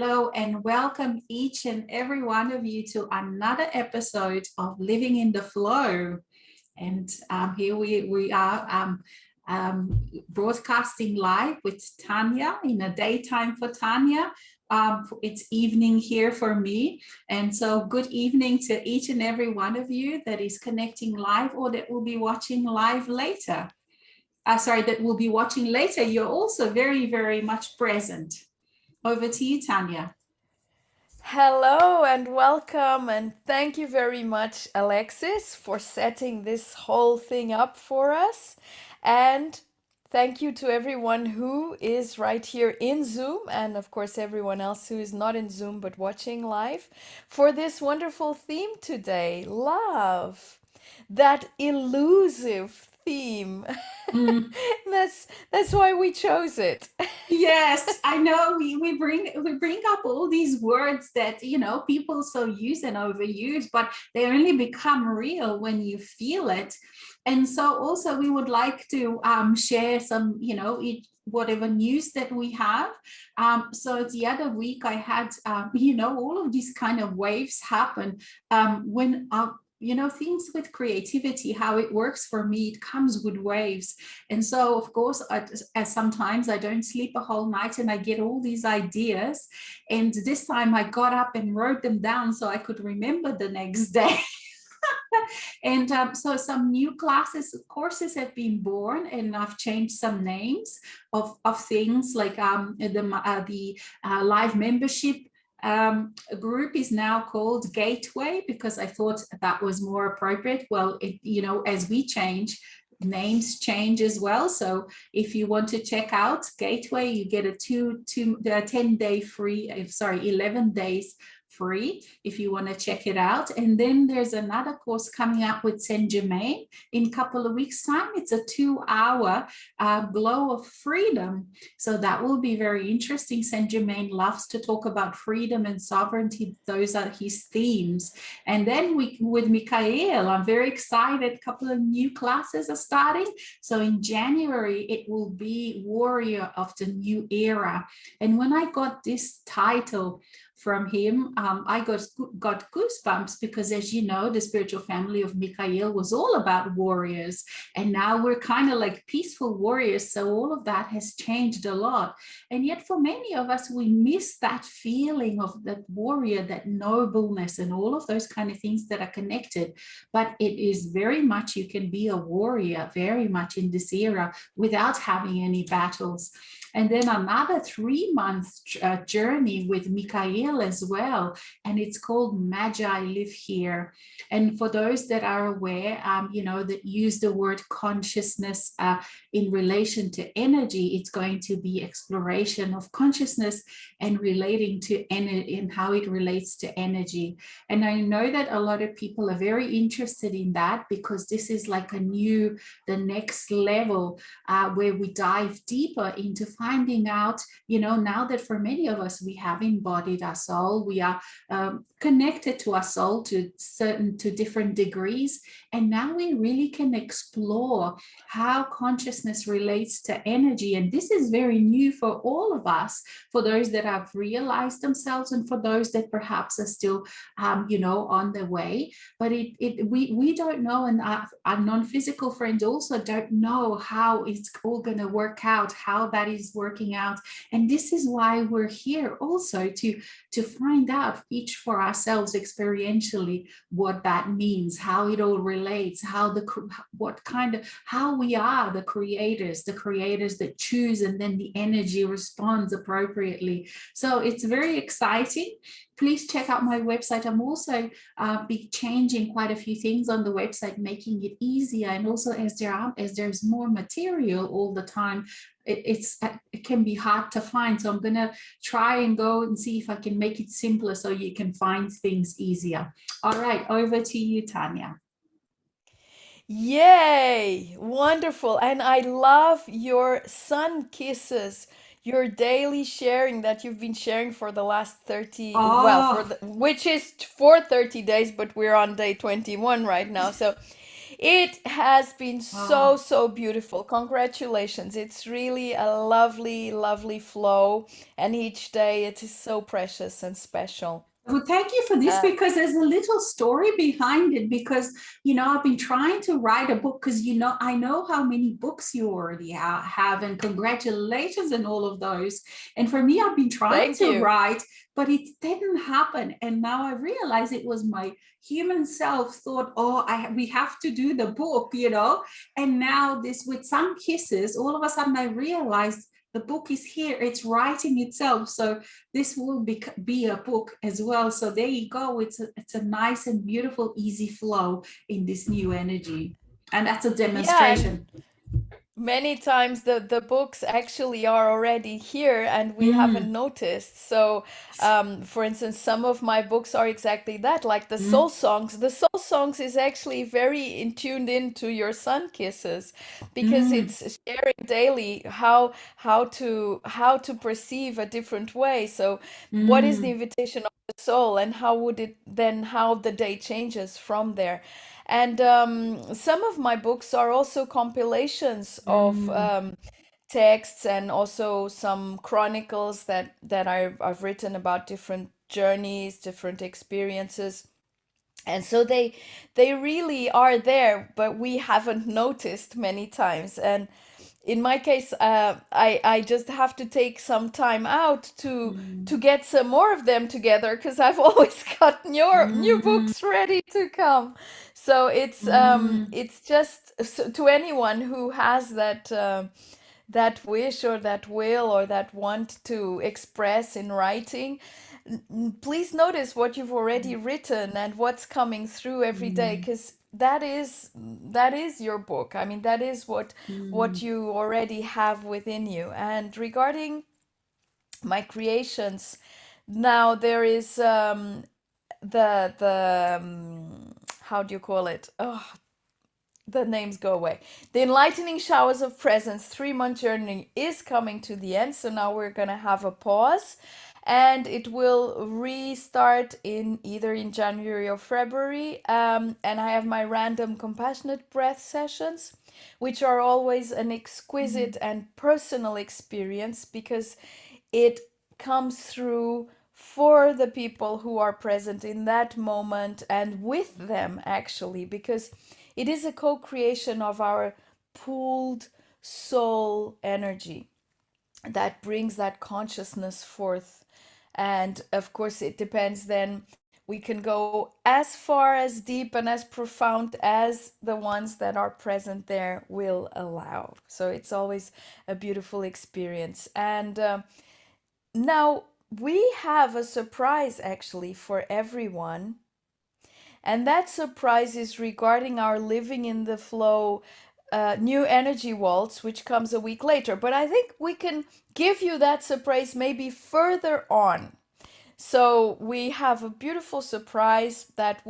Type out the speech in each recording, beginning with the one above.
hello, and welcome each and every one of you to another episode of Living in the Flow. And here we are broadcasting live with Tanya in a daytime for Tanya. It's evening here for me. And so good evening to each and every one of you that is connecting live or that will be watching live later. That will be watching later. You're also very, very much present. Over to you, Tanya. Hello and welcome, and thank you very much, Alexis, for setting this whole thing up for us. And thank you to everyone who is right here in Zoom, and of course, everyone else who is not in Zoom but watching live for this wonderful theme today, love. That elusive theme. Mm. That's why we chose it. Yes, I know we bring up all these words that people so use and overuse, but they only become real when you feel it. And so also we would like to share some, whatever news that we have. So the other week I had, all of these kind of waves happen when things with creativity, how it works for me, it comes with waves. And so of course as sometimes I don't sleep a whole night and I get all these ideas, and this time I got up and wrote them down so I could remember the next day. And so some new courses have been born, and I've changed some names of things like the live membership group is now called Gateway, because I thought that was more appropriate. Well, as we change, names change as well. So if you want to check out Gateway, you get a 10-day free, 11 days free if you want to check it out. And then there's another course coming up with Saint Germain in a couple of weeks time. It's a 2-hour glow of freedom, so that will be very interesting. Saint Germain loves to talk about freedom and sovereignty. Those are his themes. And then with Michael, I'm very excited. A couple of new classes are starting. So in January it will be Warrior of the New Era. And when I got this title from him, I got goosebumps, because as you know, the spiritual family of Michael was all about warriors, and now we're kind of like peaceful warriors. So all of that has changed a lot, and yet for many of us we miss that feeling of that warrior, that nobleness, and all of those kind of things that are connected. But it is very much, you can be a warrior very much in this era without having any battles. And then another 3-month journey with Michael as well, and it's called Magi Live Here. And for those that are aware, that use the word consciousness in relation to energy, it's going to be exploration of consciousness and relating to energy and how it relates to energy. And I know that a lot of people are very interested in that, because this is like the next level where we dive deeper into finding out, now that for many of us, we have embodied our soul, we are connected to our soul to different degrees. And now we really can explore how consciousness relates to energy. And this is very new for all of us, for those that have realized themselves and for those that perhaps are still, on their way. But we don't know, and our non-physical friends also don't know how it's all going to work out, how that is working out. And this is why we're here also, to find out each for ourselves experientially what that means, how it all relates, how we are the creators that choose, and then the energy responds appropriately. So it's very exciting. Please check out my website. I'm also be changing quite a few things on the website, making it easier. And also as there's more material all the time, it can be hard to find. So I'm going to try and go and see if I can make it simpler so you can find things easier. All right, over to you, Tanya. Yay! Wonderful. And I love your sun kisses, your daily sharing that you've been sharing for the last 30, Oh, which is for 30 days, but we're on day 21 right now. So It has been so, Oh. so beautiful. Congratulations. It's really a lovely, lovely flow. And each day it is so precious and special. Well, thank you for this Uh, because there's a little story behind it. Because, I've been trying to write a book because, I know how many books you already have, and congratulations and all of those. And for me, I've been trying Thank to you. write, but it didn't happen. And now I realize it was my human self thought, oh, we have to do the book. And now this with Sun Kisses, all of a sudden I realized the book is here, it's writing itself. So this will be a book as well. So there you go. It's a nice and beautiful, easy flow in this new energy. And that's a Yeah, and demonstration. many times the books actually are already here and we haven't Mm, noticed. So, for instance, some of my books are exactly that, like the soul mm, songs. The soul songs is actually very in tuned into your sun kisses because mm, it's sharing daily how to perceive a different way. So, what is the mm, invitation of the soul, and how would it then how the day changes from there? And some of my books are also compilations of mm, texts and also some chronicles that I've written about different journeys, different experiences. And so they really are there, but we haven't noticed many times. And in my case, I just have to take some time out mm, to get some more of them together because I've always got new mm, books ready to come. So mm, it's just so to anyone who has that wish or that will or that want to express in writing, please notice what you've already written and what's coming through every day, mm, because that is your book. I mean, that is what mm, you already have within you. And regarding my creations, now there is the how do you call it? Oh, the names go away. The Enlightening Showers of Presence 3-month journey is coming to the end. So now we're going to have a pause and it will restart in either in January or February. And I have my random compassionate breath sessions, which are always an mm, exquisite and personal experience because it comes through for the people who are present in that moment and with them, actually, because it is a co creation of our pooled soul energy that brings that consciousness forth. And of course, it depends then. We can go as far, as deep, and as profound as the ones that are present there will allow. So it's always a beautiful experience. And now we have a surprise actually for everyone. And that surprise is regarding our Living in the Flow new energy waltz, which comes a week later. But I think we can give you that surprise maybe further on. So we have a beautiful surprise that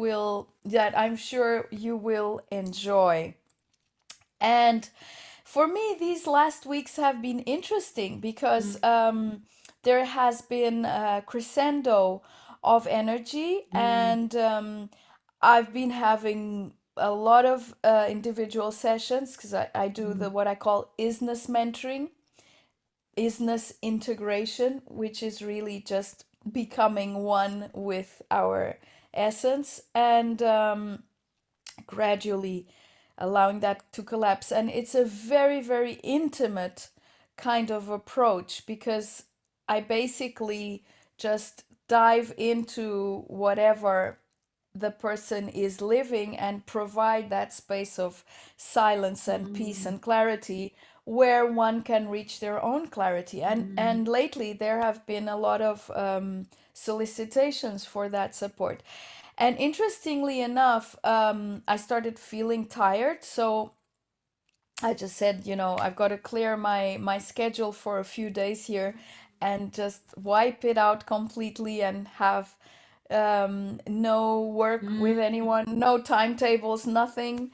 I'm sure you will enjoy. And for me, these last weeks have been interesting because mm, there has been a crescendo of energy, mm, and I've been having a lot of individual sessions because I do the mm, what I call isness mentoring, isness integration, which is really just becoming one with our essence and gradually allowing that to collapse. And it's a very, very intimate kind of approach because I basically just dive into whatever the person is living and provide that space of silence and peace mm, and clarity where one can reach their own clarity. And mm, lately there have been a lot of solicitations for that support. And interestingly enough, I started feeling tired. So I just said, I've got to clear my schedule for a few days here and just wipe it out completely and have no work with mm, anyone, no timetables, nothing.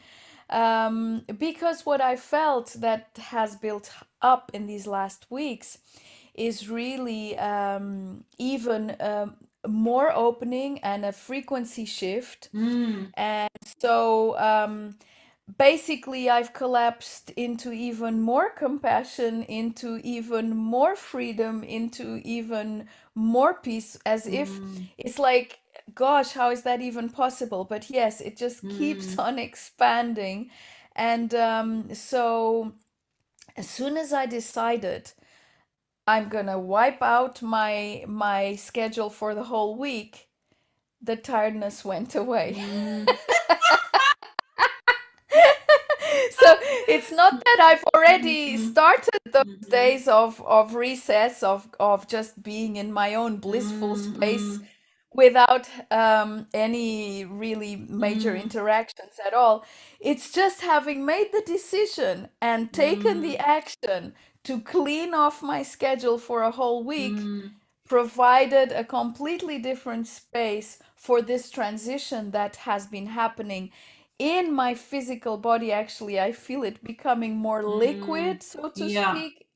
Because what I felt that has built up in these last weeks is really even more opening and a frequency shift. mm, And so basically I've collapsed into even more compassion, into even more freedom, into even more peace, as if Mm, it's like, gosh, how is that even possible? But yes, it just keeps mm, on expanding. And so as soon as I decided I'm gonna wipe out my schedule for the whole week, the tiredness went away. mm, So it's not that I've already mm, started those mhm, days of recess, of just being in my own blissful mm, space mm, without any really major mm, interactions at all. It's just having made the decision and taken the mm, action to clean off my schedule for a whole week, mm, provided a completely different space for this transition that has been happening in my physical body. Actually, I feel it becoming more mm. liquid, so to Yeah. speak.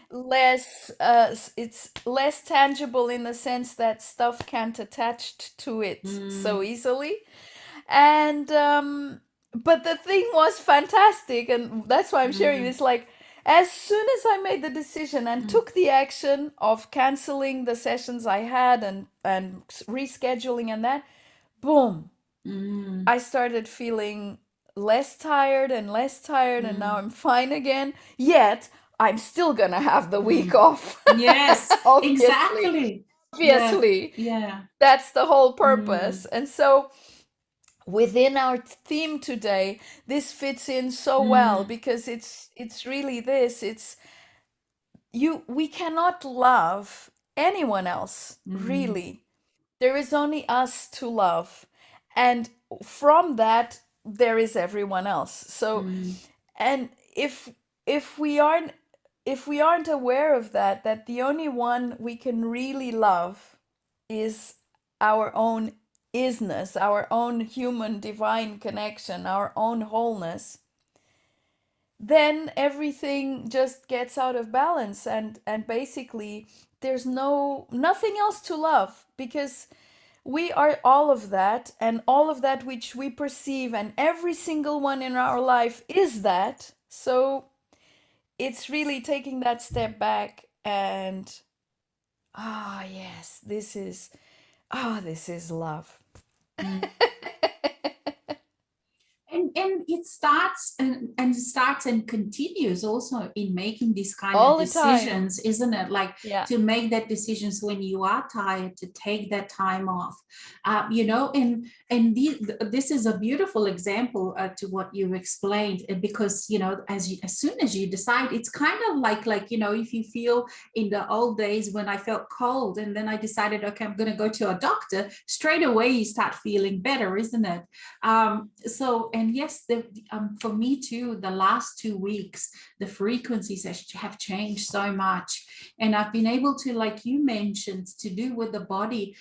Less Mm, it's less tangible in the sense that stuff can't attach to it so mm, easily. And but the thing was fantastic, and that's why I'm sharing mm, this. Like, as soon as I made the decision and mm, took the action of canceling the sessions I had and rescheduling and that, boom, mm, I started feeling less tired and less tired, and now mm, I'm fine again. Yet I'm still gonna have the week mm. off. Yes, Obviously, exactly. Yeah, obviously, yeah. that's the whole purpose. Mm, And so within our theme today, this fits in so well mm, because it's really this. It's you we cannot love anyone else, mm, really. There is only us to love. And from that there is everyone else. So, mm, and if we aren't if we aren't aware of that, that the only one we can really love is our own isness, our own human divine connection, our own wholeness, then everything just gets out of balance, and basically there's nothing else to love, because we are all of that, and all of that which we perceive, and every single one in our life is that. So it's really taking that step back and, yes, this is love. mm. And it starts and starts and continues also in making these kind of All the time. decisions, isn't it? Like Yeah. to make that decisions when you are tired, to take that time off. This is a beautiful example to what you explained, because as soon as you decide, it's kind of like if you feel in the old days when I felt cold and then I decided, okay, I'm going to go to a doctor, straight away you start feeling better, isn't it? And yes, for me too, the last 2 weeks, the frequencies have changed so much. And I've been able to, like you mentioned, to do with the body.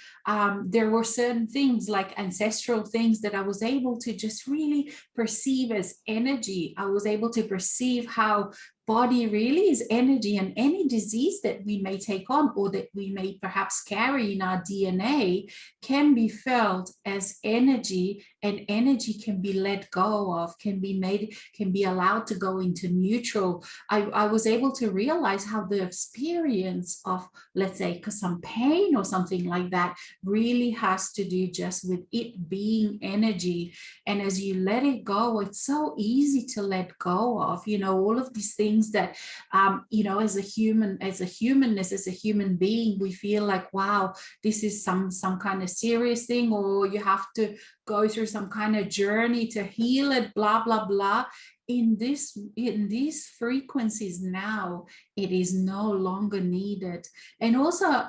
There were certain things like ancestral things that I was able to just really perceive as energy. I was able to perceive how body really is energy, and any disease that we may take on or that we may perhaps carry in our DNA can be felt as energy, and energy can be let go of, can be allowed to go into neutral. I was able to realize how the experience of, let's say, some pain or something like that really has to do just with it being energy. And as you let it go, it's so easy to let go of, all of these things that, as a human, as a humanness, as a human being, we feel like, wow, this is some kind of serious thing, or you have to go through some kind of journey to heal it, blah blah blah. In these frequencies now, it is no longer needed. And also,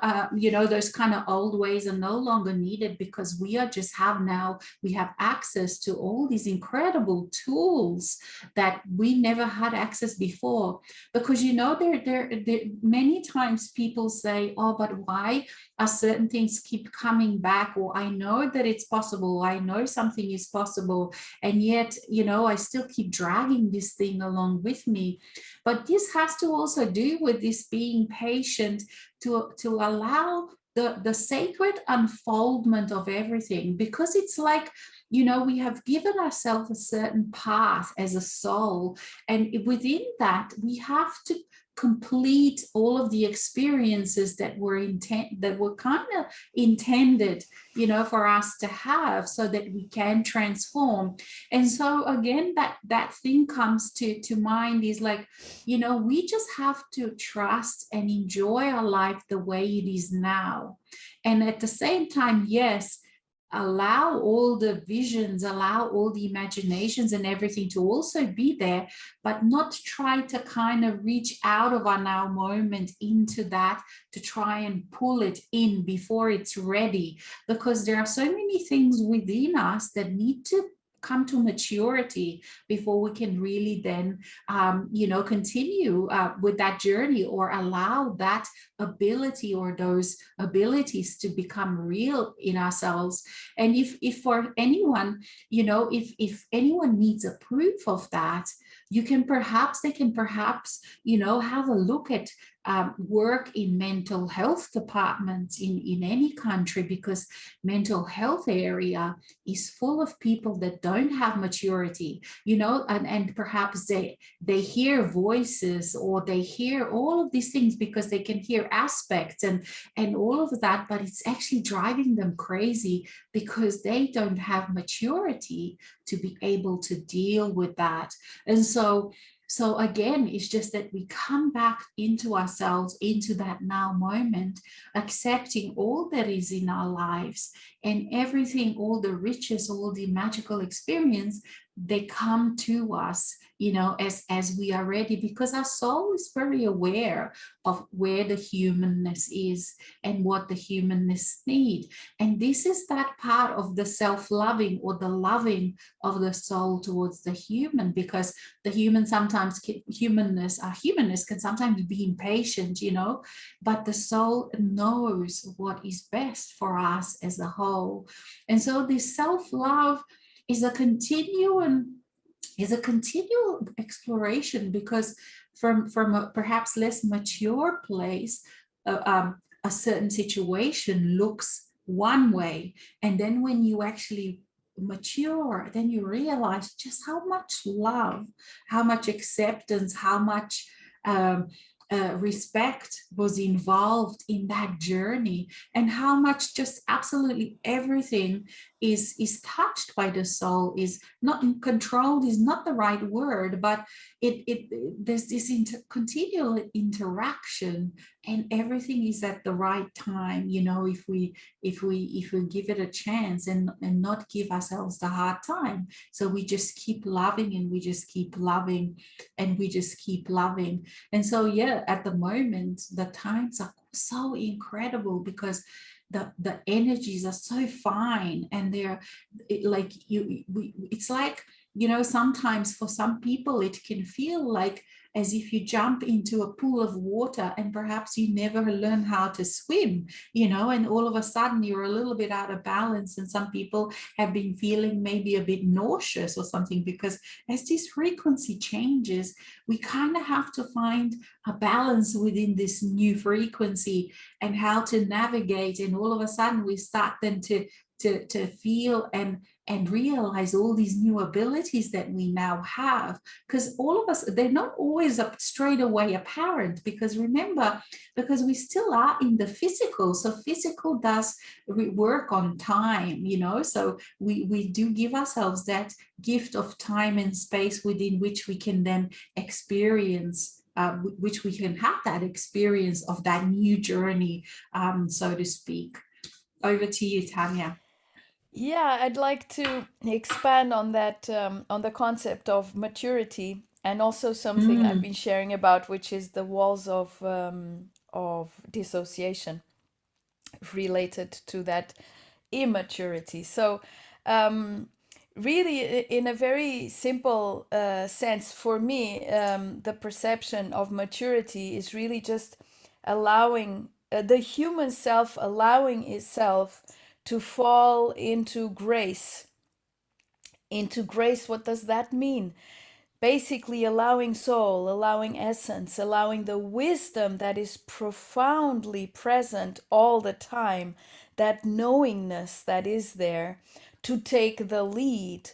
those kind of old ways are no longer needed, because we have access to all these incredible tools that we never had access before. Because there many times people say, oh, but why are certain things keep coming back? Or I know that it's possible, I know something is possible, and yet I still keep dragging this thing along with me. But this has to also do with this being patient, to allow the sacred unfoldment of everything, because it's like, we have given ourselves a certain path as a soul, and within that we have to complete all of the experiences that were kind of intended, for us to have, so that we can transform. And so again, that thing comes to mind, is like, we just have to trust and enjoy our life the way it is now. And at the same time, yes, allow all the visions, allow all the imaginations and everything to also be there, but not try to kind of reach out of our now moment into that, to try and pull it in before it's ready, because there are so many things within us that need to come to maturity before we can really then continue with that journey, or allow that ability or those abilities to become real in ourselves. And if for anyone, if anyone needs a proof of that, they can perhaps have a look at work in mental health departments in any country, because mental health area is full of people that don't have maturity, and perhaps they hear voices, or they hear all of these things because they can hear aspects and all of that, but it's actually driving them crazy because they don't have maturity to be able to deal with that. And so again, it's just that we come back into ourselves, into that now moment, accepting all that is in our lives, and everything, all the riches, all the magical experience, they come to us, as we are ready, because our soul is very aware of where the humanness is and what the humanness need. And this is that part of the self-loving, or the loving of the soul towards the human, because the humanness can sometimes be impatient, but the soul knows what is best for us as a whole. And so this self-love is a continual exploration, because from a perhaps less mature place, a certain situation looks one way, and then when you actually mature, then you realize just how much love, how much acceptance, how much respect was involved in that journey, and how much just absolutely everything is touched by the soul, is not controlled, is not the right word, but there's this continual interaction, and everything is at the right time, if we give it a chance, and not give ourselves the hard time. So we just keep loving, and we just keep loving, and we just keep loving. And so yeah, at the moment the times are so incredible, because the energies are so fine, and it's like, sometimes for some people it can feel like as if you jump into a pool of water, and perhaps you never learn how to swim, and all of a sudden you're a little bit out of balance. And some people have been feeling maybe a bit nauseous or something, because as this frequency changes, we kind of have to find a balance within this new frequency, and how to navigate. And all of a sudden we start then to feel and realize all these new abilities that we now have, because all of us, they're not always up straight away apparent, because remember, because we still are in the physical, so physical does work on time, so we do give ourselves that gift of time and space within which we can then experience, which we can have that experience of that new journey, so to speak. Over to you, Tanya. Yeah, I'd like to expand on that, on the concept of maturity, and also something I've Mm, been sharing about, which is the walls of dissociation related to that immaturity. So, um, really, in a very simple sense, for me, the perception of maturity is really just allowing the human self, allowing itself to fall into grace. Into grace, what does that mean? basically allowing soul, allowing essence, allowing the wisdom that is profoundly present all the time, that knowingness that is there, to take the lead.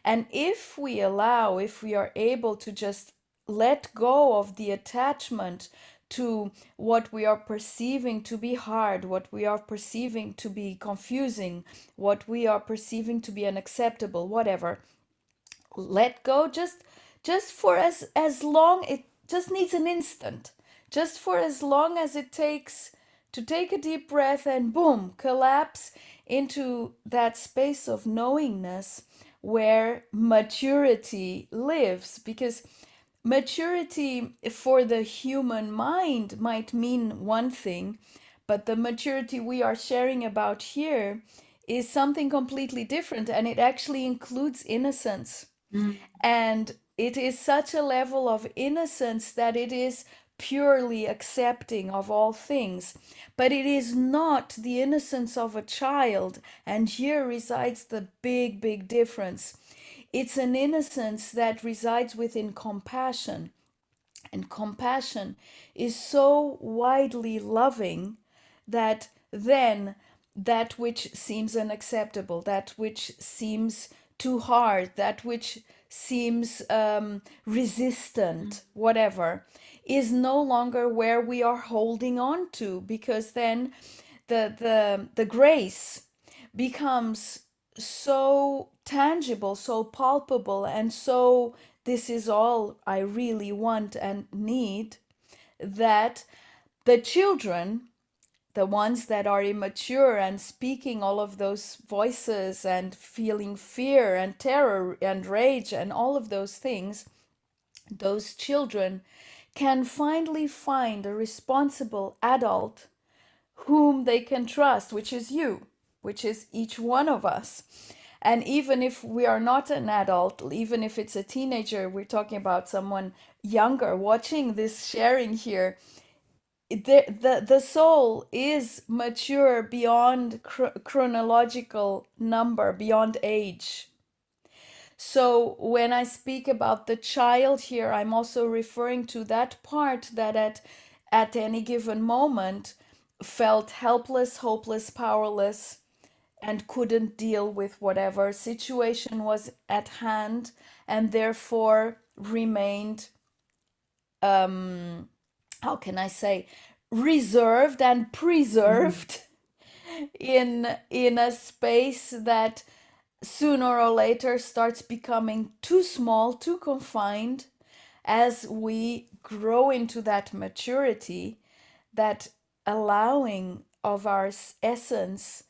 And if we allow, if we are able to just let go of the attachment to what we are perceiving to be hard, what we are perceiving to be confusing, what we are perceiving to be unacceptable, whatever, let go, just for as long, it just needs an instant, just for as long as it takes to take a deep breath and boom, collapse into that space of knowingness where maturity lives. Because maturity for the human mind might mean one thing, but the maturity we are sharing about here is something completely different, and it actually includes innocence. Mm. And it is such a level of innocence that it is purely accepting of all things. But it is not the innocence of a child. And here resides the big, big difference. It's an innocence that resides within compassion. And compassion is so widely loving that then that which seems unacceptable, that which seems too hard, that which seems resistant, whatever, is no longer where we are holding on to, because then the grace becomes so tangible, so palpable, and so this is all I really want and need, that the children, the ones that are immature and speaking all of those voices and feeling fear and terror and rage and all of those things, those children can finally find a responsible adult whom they can trust, which is you, which is each one of us. And even if we are not an adult, even if it's a teenager, we're talking about someone younger watching this sharing here, the soul is mature beyond chronological number, beyond age. So when I speak about the child here, I'm also referring to that part that at any given moment felt helpless, hopeless, powerless, and couldn't deal with whatever situation was at hand, and therefore remained, how can I say, reserved and Mm. preserved in a space that sooner or later starts becoming too small, too confined, as we grow into that maturity, that allowing of our essence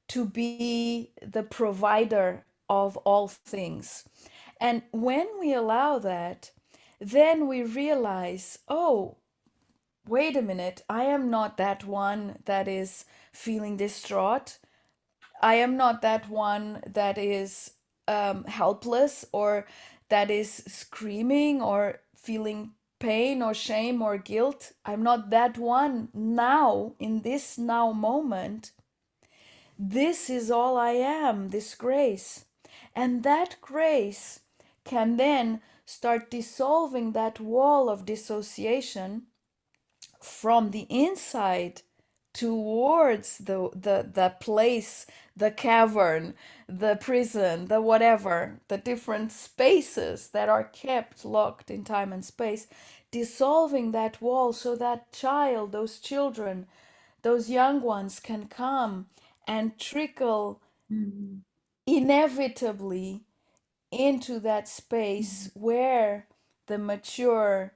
to be the provider of all things. And when we allow that, then we realize, oh, wait a minute, I am not that one that is feeling distraught. I am not that one that is helpless, or that is screaming or feeling pain or shame or guilt. I'm not that one now, in this now moment. This is all I am, this grace. And that grace can then start dissolving that wall of dissociation from the inside towards the place, the cavern, the prison, the whatever, the different spaces that are kept locked in time and space, dissolving that wall so that child, those children, those young ones can come and trickle Mm. inevitably into that space Mm. where the mature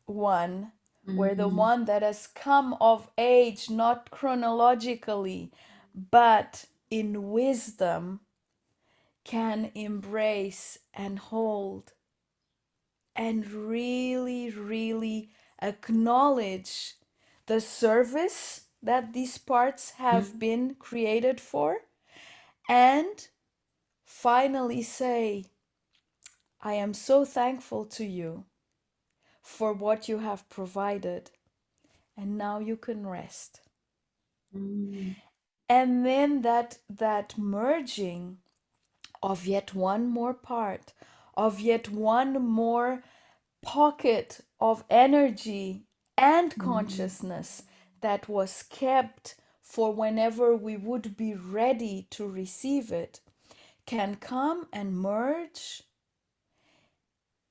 one, where the Mm. one that has come of age, not chronologically, but in wisdom, can embrace and hold and really, really acknowledge the service that these parts have Mm. been created for, and finally say, I am so thankful to you for what you have provided, and now you can rest. Mm. And then that merging of yet one more part of yet one more pocket of energy and mm, consciousness that was kept for whenever we would be ready to receive it, can come and merge,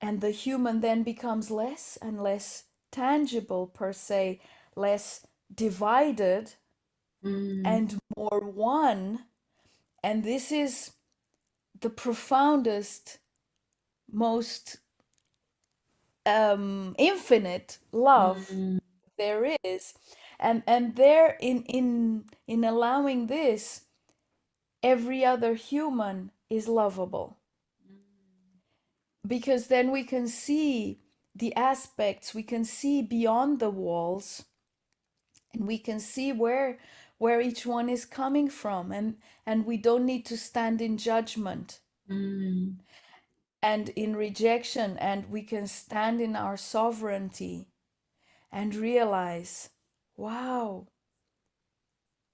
and the human then becomes less and less tangible per se, less divided mm, and more one. And this is the profoundest, most infinite love mm, there is. And there, in allowing this, every other human is lovable, because then we can see the aspects, we can see beyond the walls, and we can see where each one is coming from, and we don't need to stand in judgment mm, and in rejection, and we can stand in our sovereignty and realize, wow,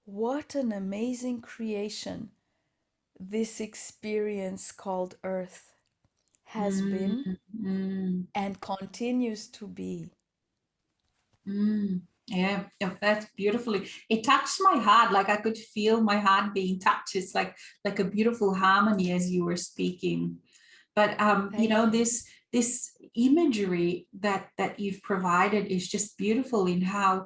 what an amazing creation this experience called Earth has mm, been mm. and continues to be. Mm, yeah, yeah, that's beautifully. It touched my heart. Like I could feel my heart being touched. It's like a beautiful harmony as you were speaking. But Thank you. this imagery that you've provided is just beautiful in how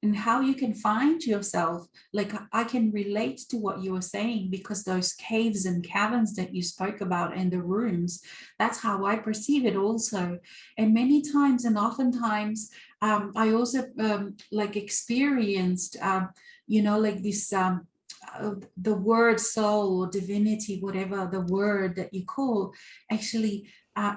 and how you can find yourself. Like I can relate to what you were saying, because those caves and caverns that you spoke about and the rooms, that's how I perceive it also. And many times and oftentimes I also like experienced like this the word soul or divinity, whatever the word that you call, actually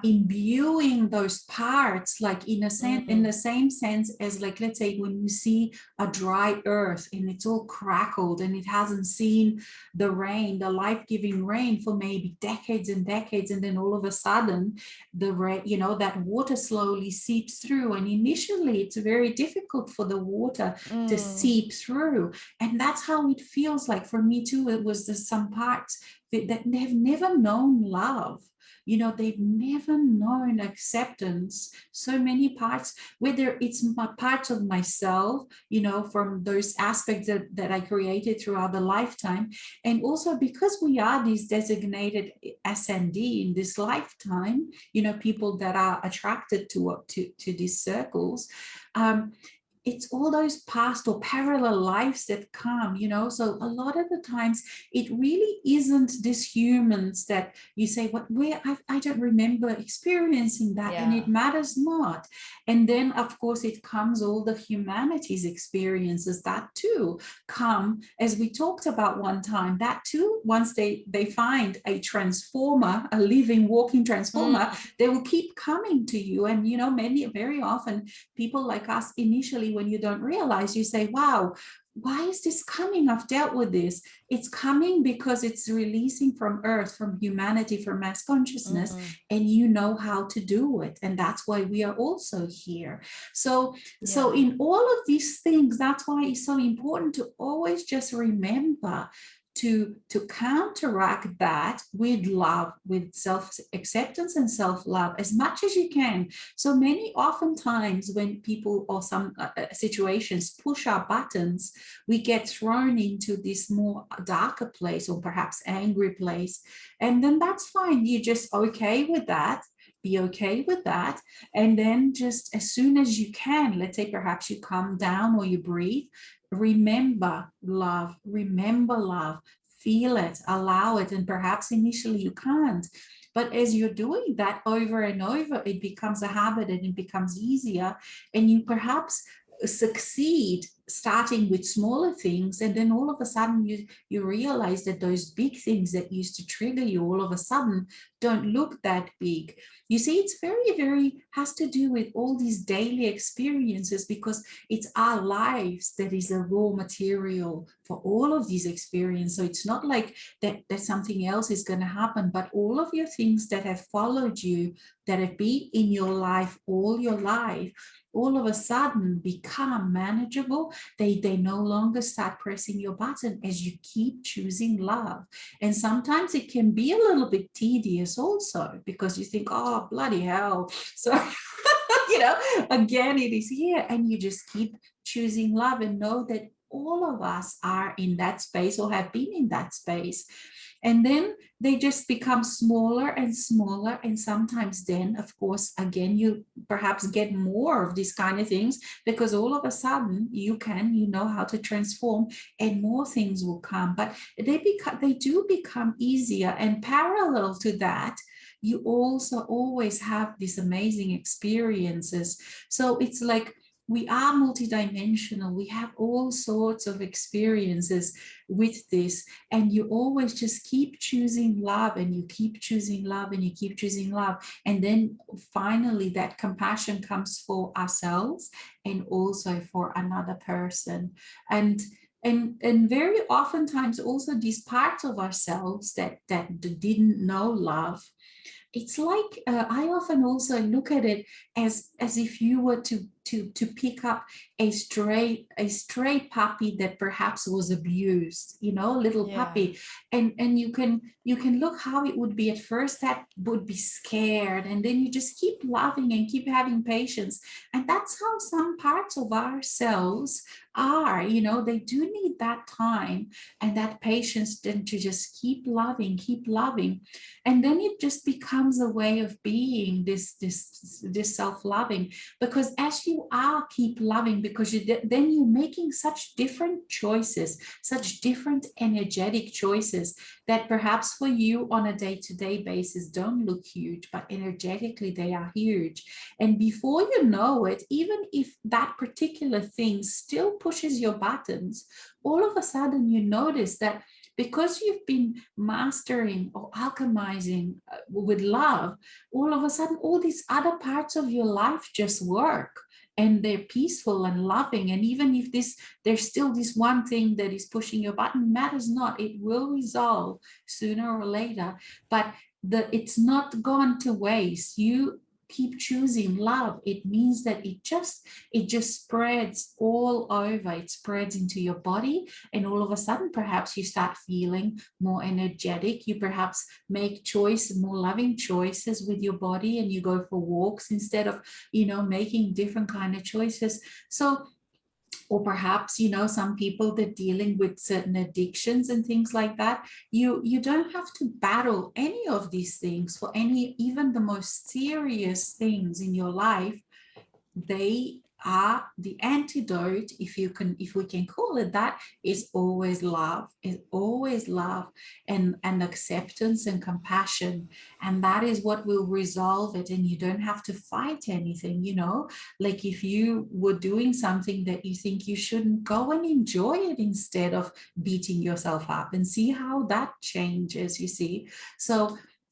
imbuing those parts, like in a sense, in Mm, the same sense as, like, let's say when you see a dry earth and it's all crackled and it hasn't seen the rain, the life-giving rain, for maybe decades and decades, and then all of a sudden the rain, that water slowly seeps through, and initially it's very difficult for the water to mm, seep through. And that's how it feels like for me too. It was some parts that they've never known love. They've never known acceptance. So many parts, whether it's parts of myself, from those aspects that I created throughout the lifetime. And also because we are these designated SND in this lifetime, people that are attracted to these circles. It's all those past or parallel lives that come, so a lot of the times it really isn't these humans that you say, where I don't remember experiencing that, and yeah. it matters not. And then of course it comes all the humanities experiences that too come, as we talked about one time, that too, once they find a transformer, a living walking transformer, Mm, they will keep coming to you. And very often people like us, initially, when you don't realize, you say, wow, why is this coming? I've dealt with this. It's coming because it's releasing from earth, from humanity, from mass consciousness, mm, and you know how to do it. And that's why we are also here. So yeah. in all of these things, that's why it's so important to always just remember to counteract that with love, with self-acceptance and self-love as much as you can. So many oftentimes when people or some situations push our buttons, we get thrown into this more darker place or perhaps angry place. And then that's fine. You're just okay with that. Be okay with that. And then just as soon as you can, let's say perhaps you calm down or you breathe, remember love, feel it, allow it. And perhaps initially you can't, but as you're doing that over and over, it becomes a habit and it becomes easier. And you perhaps succeed starting with smaller things. And then all of a sudden you realize that those big things that used to trigger you all of a sudden don't look that big. You see, it's very, very has to do with all these daily experiences, because it's our lives that is a raw material for all of these experiences. So it's not like that something else is going to happen, but all of your things that have followed you, that have been in your life all your life, all of a sudden become manageable. They no longer start pressing your button as you keep choosing love. And sometimes it can be a little bit tedious also, because you think, oh, bloody hell. So, again, it is here. And you just keep choosing love and know that all of us are in that space or have been in that space. And then they just become smaller and smaller. And sometimes then, of course, again, you perhaps get more of these kind of things, because all of a sudden you know how to transform, and more things will come. But they do become easier. And parallel to that, you also always have these amazing experiences. So it's like, we are multidimensional. We have all sorts of experiences with this, and you always just keep choosing love, and you keep choosing love, and you keep choosing love. And then finally that compassion comes for ourselves and also for another person. And very oftentimes also these parts of ourselves that didn't know love, it's like, I often also look at it as if you were to pick up a stray puppy that perhaps was abused, a little Yeah. puppy. And you can look how it would be at first. That would be scared, and then you just keep loving and keep having patience. And that's how some parts of ourselves are. They do need that time and that patience, then to just keep loving. And then it just becomes a way of being, this self-loving. Because as you are keep loving, because then you're making such different choices, such different energetic choices, that perhaps for you on a day-to-day basis don't look huge, but energetically they are huge. And before you know it, even if that particular thing still pushes your buttons, all of a sudden you notice that, because you've been mastering or alchemizing with love, all of a sudden all these other parts of your life just work, and they're peaceful and loving. And even if there's still this one thing that is pushing your button, matters not, it will resolve sooner or later. But it's not gone to waste. You keep choosing love. It means that it just spreads all over. It spreads into your body, and all of a sudden perhaps you start feeling more energetic. You perhaps make more loving choices with your body, and you go for walks instead of making different kind of choices. So, or perhaps some people that dealing with certain addictions and things like that, you don't have to battle any of these things for any, even the most serious things in your life. They are the antidote, if we can call it that, is always love, and acceptance and compassion. And that is what will resolve it. And you don't have to fight anything. Like if you were doing something that you think you shouldn't, go and enjoy it instead of beating yourself up, and see how that changes, you see.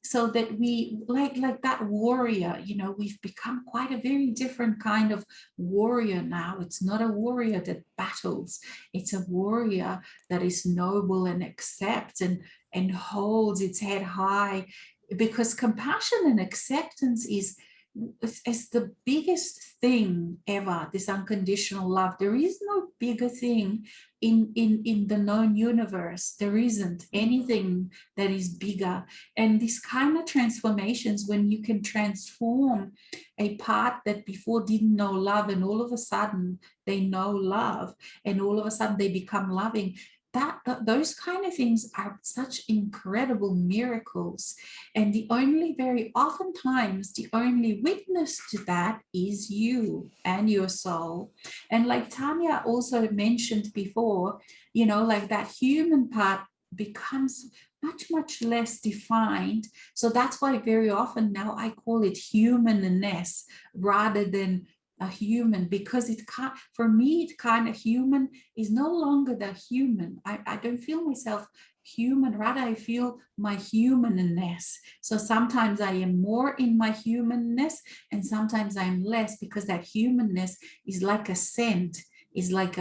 So that we, like that warrior, we've become quite a very different kind of warrior now. It's not a warrior that battles, it's a warrior that is noble and accepts and holds its head high. Because compassion and acceptance is the biggest thing ever, this unconditional love. There is no bigger thing in the known universe. There isn't anything that is bigger. And these kind of transformations, when you can transform a part that before didn't know love, and all of a sudden they know love, and all of a sudden they become loving, those kind of things are such incredible miracles. And very oftentimes the only witness to that is you and your soul. And like Tanya also mentioned before, like that human part becomes much less defined. So that's why very often now I call it humanness rather than a human, because it can't, for me, it kind of human is no longer the human. I don't feel myself human, rather I feel my humanness. So sometimes I am more in my humanness, and sometimes I'm less, because that humanness is like a scent, is like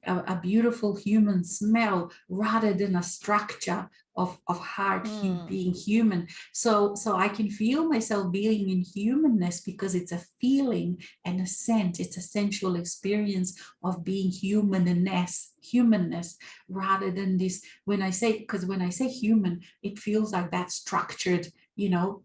a beautiful human smell rather than a structure of hard Mm. being human. So I can feel myself being in humanness because it's a feeling and a scent. It's a sensual experience of being humanness rather than this. When I say, because when I say human, it feels like that structured,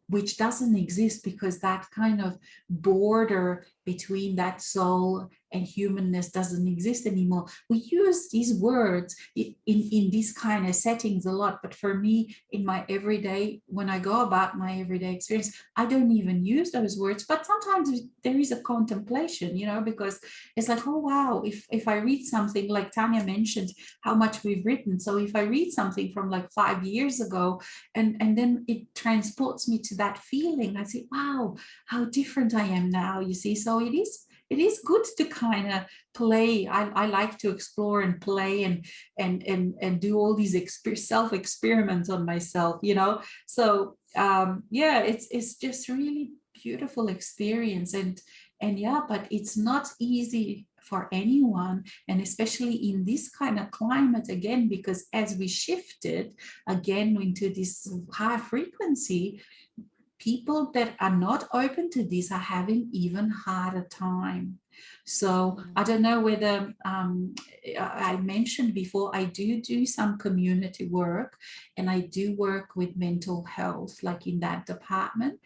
which doesn't exist, because that kind of border between that soul and humanness doesn't exist anymore. We use these words in these kind of settings a lot, but for me, in my everyday, when I go about my everyday experience, I don't even use those words. But sometimes there is a contemplation, because it's like, oh wow, if I read something, like Tanya mentioned how much we've written, so if I read something from like 5 years ago, and then it transports me to that feeling, I say, wow, how different I am now, you see. So it is good to kind of play. I like to explore and play and do all these self experiments on myself, so yeah, it's just really beautiful experience. And yeah, but it's not easy for anyone, and especially in this kind of climate again, because as we shifted again into this high frequency, people that are not open to this are having even harder time. So I don't know whether I mentioned before, I do some community work, and I do work with mental health, like in that department.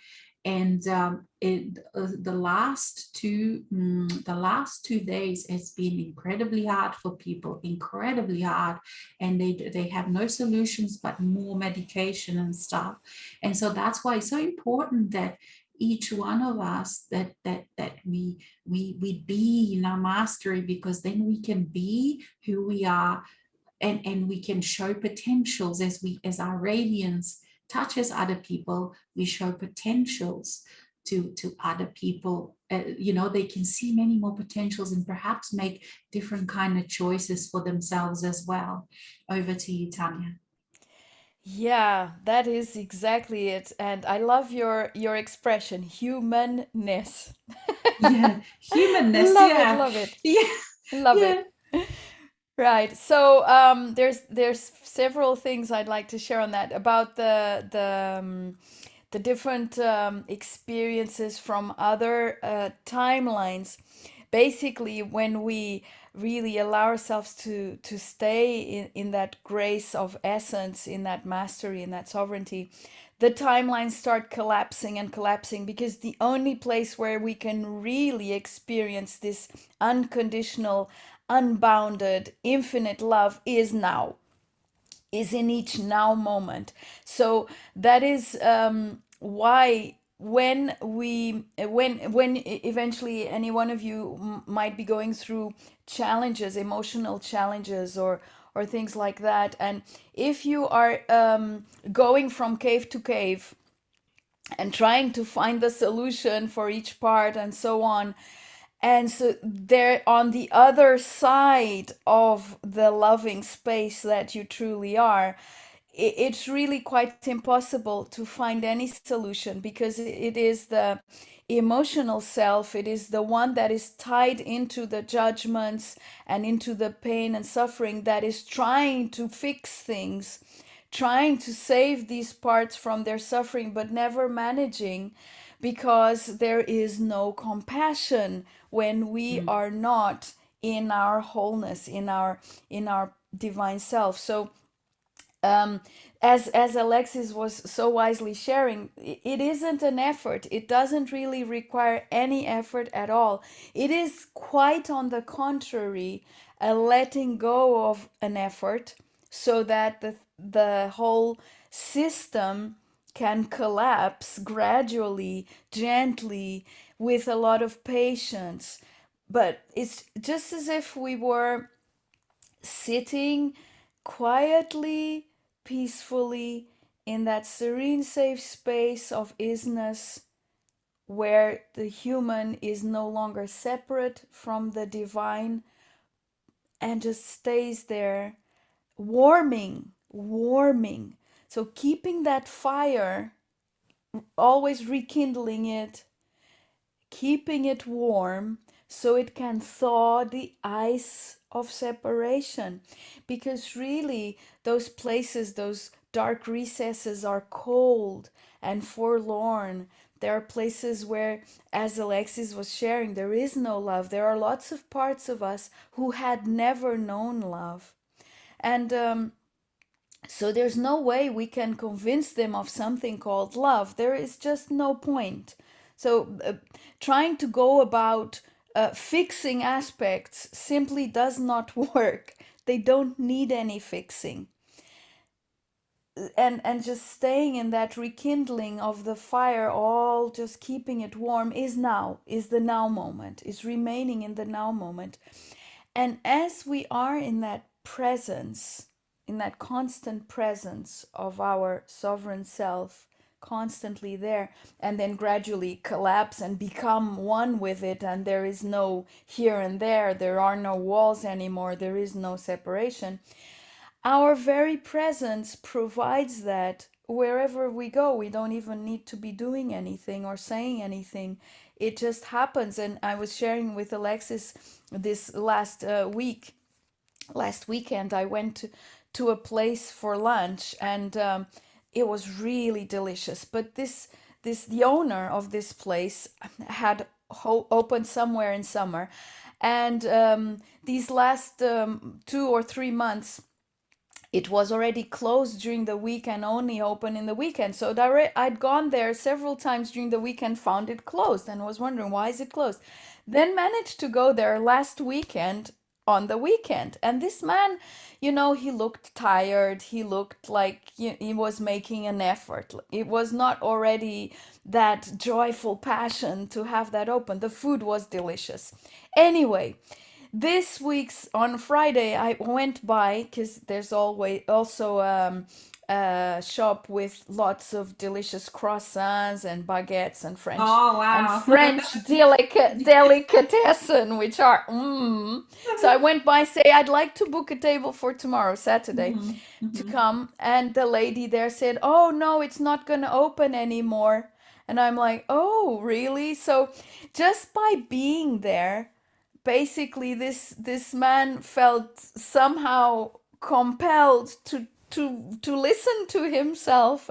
And the last 2 days has been incredibly hard for people, incredibly hard, and they have no solutions but more medication and stuff. And so that's why it's so important that each one of us, that we be in our mastery, because then we can be who we are, and we can show potentials as our radiance touches other people. We show potentials to other people. They can see many more potentials and perhaps make different kind of choices for themselves as well. Over to you, Tanya. Yeah, that is exactly it. And I love your expression, humanness. Yeah, humanness. Love it, Yeah, love it, yeah, love yeah. it. Right. So there's several things I'd like to share on that about the different experiences from other timelines. Basically, when we really allow ourselves to stay in that grace of essence, in that mastery, in that sovereignty, the timelines start collapsing and collapsing, because the only place where we can really experience this unconditional, unbounded, infinite love is now, is in each now moment. So that is why when eventually any one of you might be going through challenges, emotional challenges, or things like that, and if you are going from cave to cave and trying to find the solution for each part and so on, and so they're on the other side of the loving space that you truly are, it's really quite impossible to find any solution, because it is the emotional self, it is the one that is tied into the judgments and into the pain and suffering, that is trying to fix things, trying to save these parts from their suffering, but never managing, because there is no compassion when we Mm. are not in our wholeness, in our divine self. So um, as Alexis was so wisely sharing, it isn't an effort. It doesn't really require any effort at all. It is quite on the contrary, a letting go of an effort, so that the whole system can collapse gradually, gently, with a lot of patience. But it's just as if we were sitting quietly, peacefully, in that serene, safe space of isness, where the human is no longer separate from the divine, and just stays there, warming, warming. So, keeping that fire, always rekindling it, keeping it warm, so it can thaw the ice of separation, because really those places, those dark recesses are cold and forlorn. There are places where, as Alexis was sharing, there is no love. There are lots of parts of us who had never known love. And so there's no way we can convince them of something called love. There is just no point. So trying to go about fixing aspects simply does not work. They don't need any fixing. And just staying in that rekindling of the fire, all just keeping it warm, is the now moment, is remaining in the now moment. And as we are in that presence, in that constant presence of our sovereign self, constantly there, and then gradually collapse and become one with it, and there is no here and there are no walls anymore, there is no separation. Our very presence provides that wherever we go. We don't even need to be doing anything or saying anything. It just happens. And I was sharing with Alexis this last weekend, I went to a place for lunch, and it was really delicious. But the owner of this place had opened somewhere in summer, and these last 2 or 3 months it was already closed during the week and only open in the weekend. So I'd gone there several times during the weekend, found it closed, and was wondering why is it closed. Then managed to go there last weekend on the weekend. And this man, he looked tired. He looked like he was making an effort. It was not already that joyful passion to have that open. The food was delicious. Anyway, this week's on Friday, I went by because there's always also a shop with lots of delicious croissants and baguettes and Oh, wow. French delicatessen, which are So I went by, say I'd like to book a table for tomorrow, Saturday, Mhm, to mhm, come, and the lady there said, "Oh no, it's not gonna open anymore." And I'm like, "Oh, really?" So just by being there, basically this man felt somehow compelled to listen to himself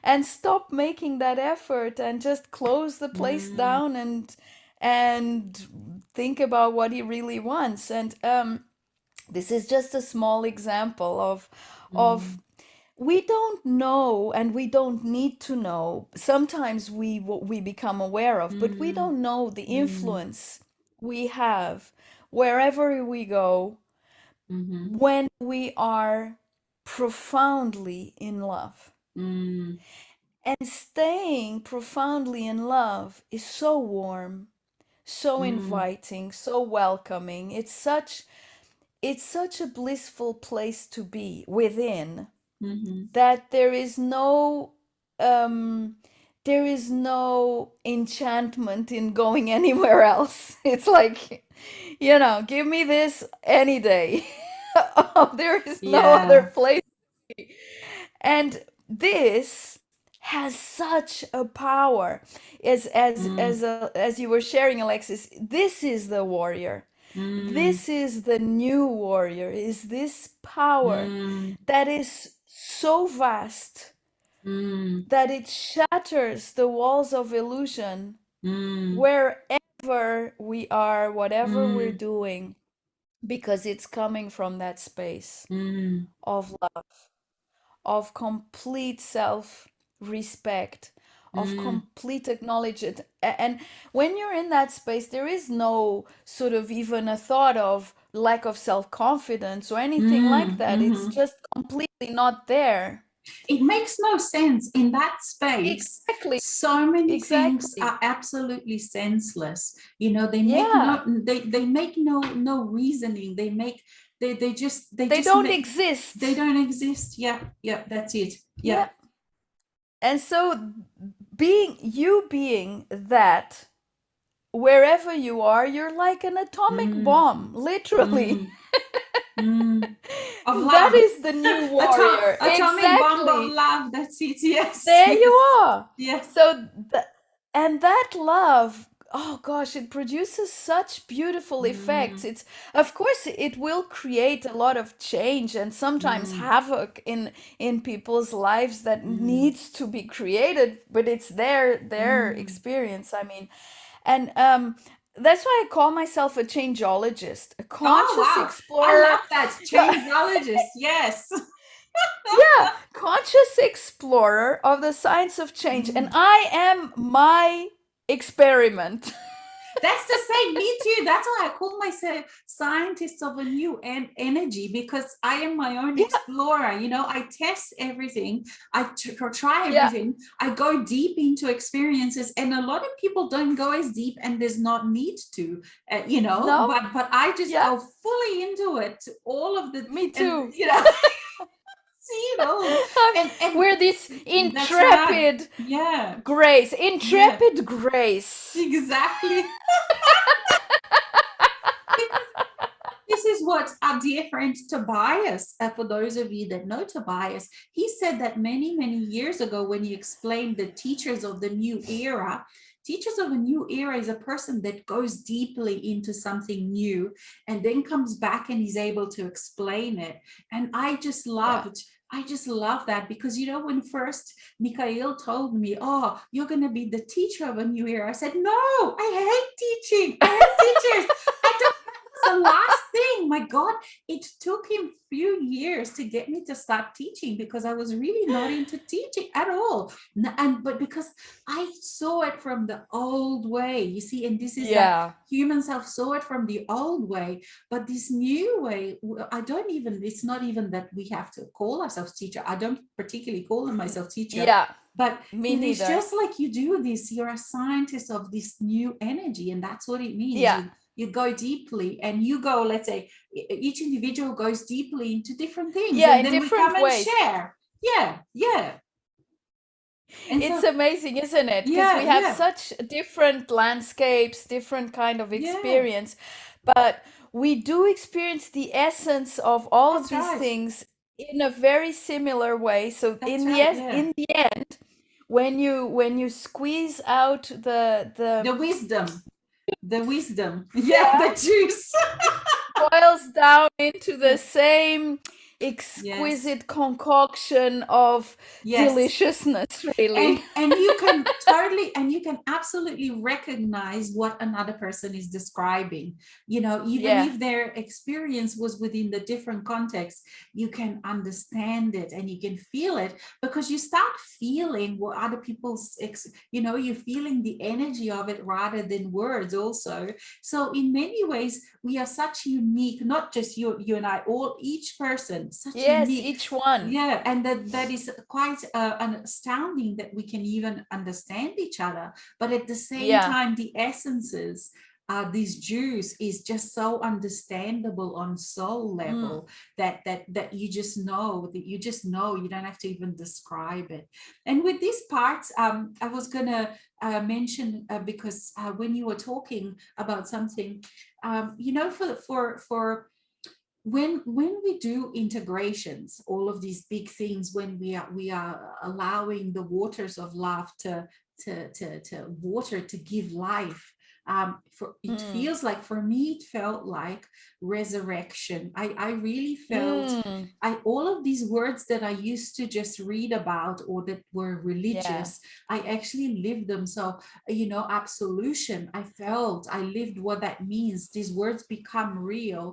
and stop making that effort and just close the place mm, down and think about what he really wants. And this is just a small example of mm, we don't know, and we don't need to know. Sometimes we become aware of, but we mm, don't know the mm, influence we have wherever we go mhm, when we are profoundly in love. mm, And staying profoundly in love is so warm, so mm, inviting, so welcoming. It's such a blissful place to be within, mhm. that um there is no enchantment in going anywhere else. It's like, give me this any day. Oh, there is no other Yeah. place. And this has such a power. Mm, As you were sharing, Alexis, this is the warrior. mm, This is the new warrior, is this power mm, that is so vast mm, that it shatters the walls of illusion mm, wherever we are, whatever we're mm, doing, because it's coming from that space mm, of love, of complete self respect, of mm, complete acknowledgement. And when you're in that space, there is no sort of even a thought of lack of self confidence or anything like mm, that. It's mhm. just completely not there. It makes no sense in that space. Exactly, So many things exactly. are absolutely senseless. They make Yeah, they make no reasoning. They they just don't make they exist. don't exist. Yeah, yeah, that's it. Yeah. Yeah. And so being that wherever you are, you're like an atomic Mm, bomb, literally. mm, mm. Of That love. is the new warrior. Atomic bomb of Exactly. love. That's it. Yes. There you Yes. are. Yeah. So, and that love oh gosh, it produces such beautiful effects. Mm, It's, of course, it will create a lot of change and sometimes mm, havoc in people's lives that mm, needs to be created, but it's their mm. experience. I mean, and that's why I call myself a changeologist, a Oh, conscious wow. I explorer. love that. Changeologist. Yes. Yeah, conscious explorer of the science of change. And Mm. I am my experiment. That's the same. Me too. That's why I call myself scientist of a new energy, because I am my own Yeah, explorer. I test everything. I try yeah. everything. I go deep into experiences, and a lot of people don't go as deep, and there's not need to. No, But I just yeah, go fully into it. All of the me and too. see, and We're this that's right. intrepid Yeah. grace, Yeah. intrepid grace. Exactly. This is what our dear friend Tobias, for those of you that know Tobias, he said that many, many years ago when he explained the teachers of the new era. Teachers of a new era is a person that goes deeply into something new and then comes back and is able to explain it. And Yeah. I just love that, because when first Mikhail told me, "Oh, you're going to be the teacher of a new era," I said, "No, I hate teaching. I hate teachers. I don't the last thing. My God, it took him few years to get me to start teaching, because I was really not into teaching at all. But because I saw it from the old way, you see, and this is that Yeah. humans have saw it from the old way, but this new way, it's not even that we have to call ourselves teacher. I don't particularly call myself teacher, Yeah. but Me it is neither. just like you do this, you're a scientist of this new energy, and that's what it means. Yeah. You go deeply, and you go, let's say each individual goes deeply into different things, Yeah, and in then we come different and ways. share. Yeah, yeah. And It's so, amazing, isn't it? Because we yeah, have yeah, such different landscapes, different kind of yeah, experience, but we do experience the essence of all of that's these right. things in a very similar way. So That's right. Yeah. in the end, when you squeeze out the The wisdom, the wisdom. Yeah, yeah, the juice. boils down into the same Yes, exquisite concoction of yes. deliciousness, really. And you can totally, and you can absolutely recognize what another person is describing, even Yeah. if their experience was within the different context. You can understand it and you can feel it, because you start feeling what other people's you're feeling the energy of it rather than words also. So in many ways we are such unique, not just you and I, all each person such Yes, unique. each one. Yeah, and that is quite an astounding that we can even understand each other. But at the same Yeah. time, the essences, these Jews, is just so understandable on soul Mm. level, that you just know you don't have to even describe it. And with these parts, I was gonna mention, because when you were talking about something, for when we do integrations, all of these big things, when we are allowing the waters of love to water, to give life, for it Mm. feels like, for me it felt like resurrection. I really felt, Mm. I all of these words that I used to just read about, or that were Yeah. religious, I actually lived them. So, absolution, I lived what that means. These words become real.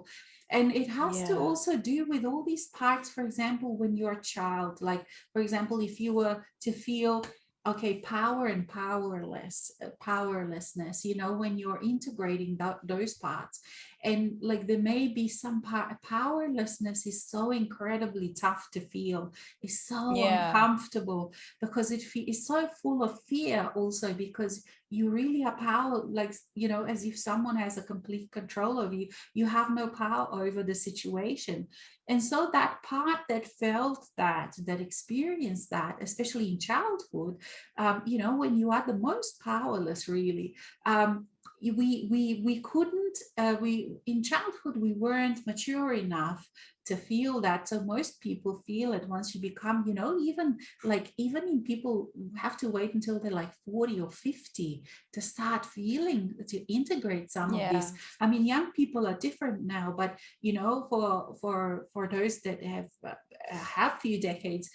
And it has to Yeah. also do with all these parts. For example, when you're a child, like, for example, if you were to feel, okay, power and powerlessness, when you're integrating those parts, and like there may be some powerlessness is so incredibly tough to feel, is so Yeah. uncomfortable, because it's so full of fear also, because you really are power, like, as if someone has a complete control of you. You have no power over the situation. And so that part that felt that experienced that, especially in childhood, when you are the most powerless, really, we couldn't, we in childhood we weren't mature enough to feel that. So most people feel it once you become, even like, even in people who have to wait until they're like 40 or 50 to start feeling, to integrate some of Yeah. these. I mean, young people are different now, but for those that have few decades,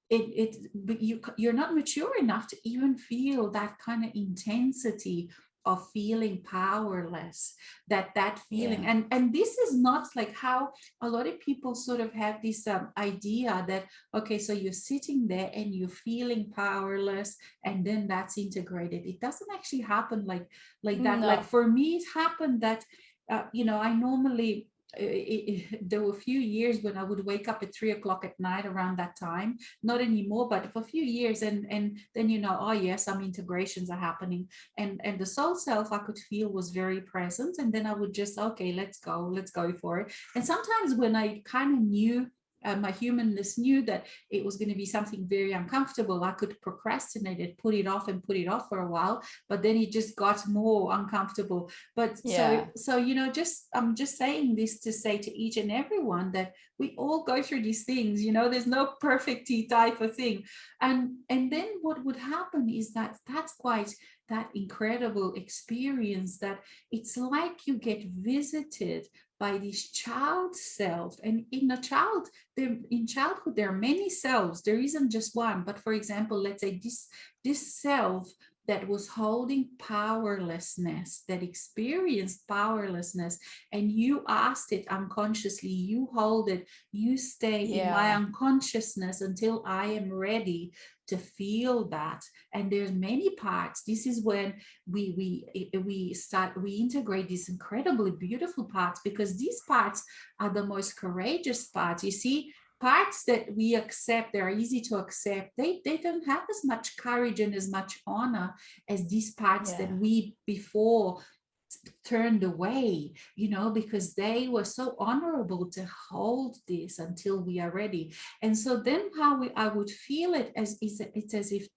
you're not mature enough to even feel that kind of intensity of feeling powerless, that feeling. Yeah. And this is not like how a lot of people sort of have this idea that, okay, so you're sitting there and you're feeling powerless, and then that's integrated. It doesn't actually happen like that. Like No. for me, it happened that I normally, there were a few years when I would wake up at 3 o'clock at night around that time. Not anymore, but for a few years, and then oh yes, some integrations are happening, and the soul self I could feel was very present, and then I would just, okay, let's go for it. And sometimes when I kind of knew, my humanness knew that it was going to be something very uncomfortable, I could procrastinate it, put it off for a while, but then it just got more uncomfortable. But Yeah. so just, I'm just saying this to say to each and everyone that we all go through these things. There's no perfecty type of thing. And then what would happen is that that's quite that incredible experience, that it's like you get visited by this child self. And in childhood there are many selves, there isn't just one. But for example, let's say this self that was holding powerlessness, that experienced powerlessness, and you asked it unconsciously, you hold it, you stay in my Yeah. unconsciousness until I am ready to feel that. And there's many parts. This is when we integrate these incredibly beautiful parts, because these parts are the most courageous parts. You see, parts that we accept, they are easy to accept, they don't have as much courage and as much honor as these parts that Yeah. we before turned away, because they were so honorable to hold this until we are ready. And so then I would feel it as, it's as if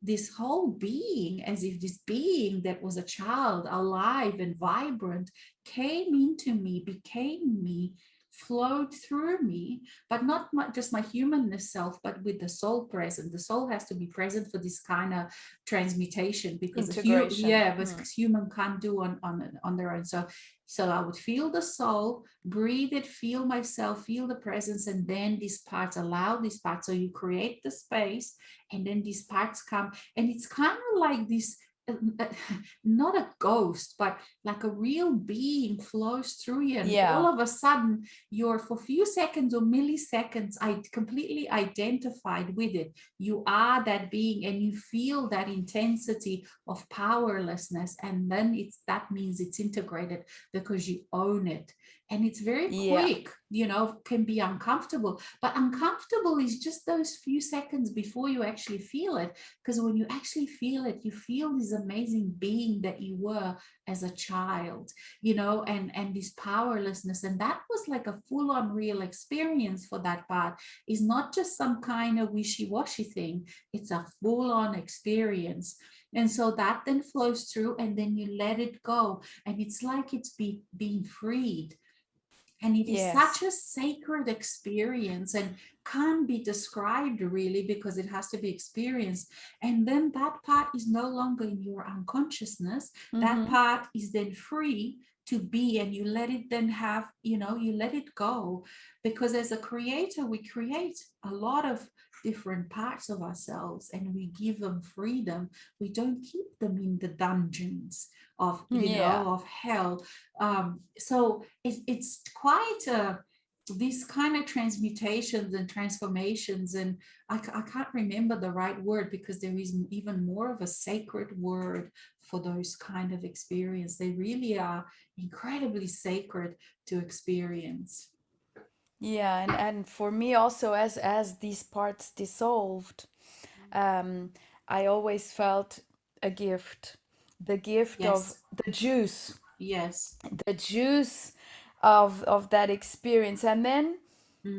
this whole being, as if this being that was a child, alive and vibrant, came into me, became me, flowed through me, but not just my humanness self, but with the soul present. The soul has to be present for this kind of transmutation, because Integration. yeah, but human can't do on their own. So I would feel the soul, breathe it, feel myself, feel the presence, and then these parts, allow these parts. So you create the space, and then these parts come, and it's kind of like this, not a ghost, but like a real being flows through you, and all Yeah. of a sudden you're, for a few seconds or milliseconds, I completely identified with it. You are that being, and you feel that intensity of powerlessness, and then that means it's integrated because you own it. And it's very Yeah. quick, can be uncomfortable, but uncomfortable is just those few seconds before you actually feel it. Because when you actually feel it, you feel this amazing being that you were as a child, and this powerlessness. And that was like a full-on real experience for that part. It's not just some kind of wishy-washy thing, it's a full-on experience. And so that then flows through, and then you let it go, and it's like it's being freed. And it is such Yes. a sacred experience, and can't be described really, because it has to be experienced. And then that part is no longer in your unconsciousness. That Mm-hmm. part is then free to be, and you let it then have, you let it go. Because as a creator, we create a lot of different parts of ourselves, and we give them freedom. We don't keep them in the dungeons of, Yeah. of hell. So it's quite these kind of transmutations and transformations. And I can't remember the right word, because there is even more of a sacred word for those kind of experience. They really are incredibly sacred to experience. Yeah. And for me also, as these parts dissolved, um, I always felt a gift, the gift of Yes, the juice, yes. the juice of that experience. And then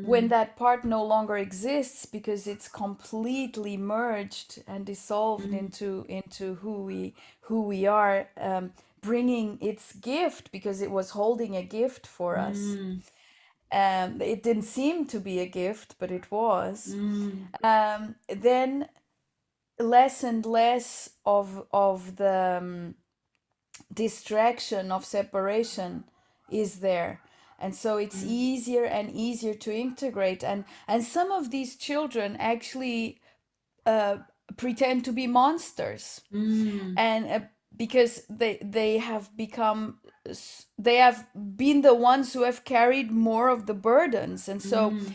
when Mm, that part no longer exists because it's completely merged and dissolved mm, into who we are, bringing its gift because it was holding a gift for us. mm, It didn't seem to be a gift, but it was. Mm, Then less and less of the distraction of separation is there, and so it's mm, easier and easier to integrate. And some of these children actually uh, pretend to be monsters, mm, and because they have become, they have been the ones who have carried more of the burdens, and so mm,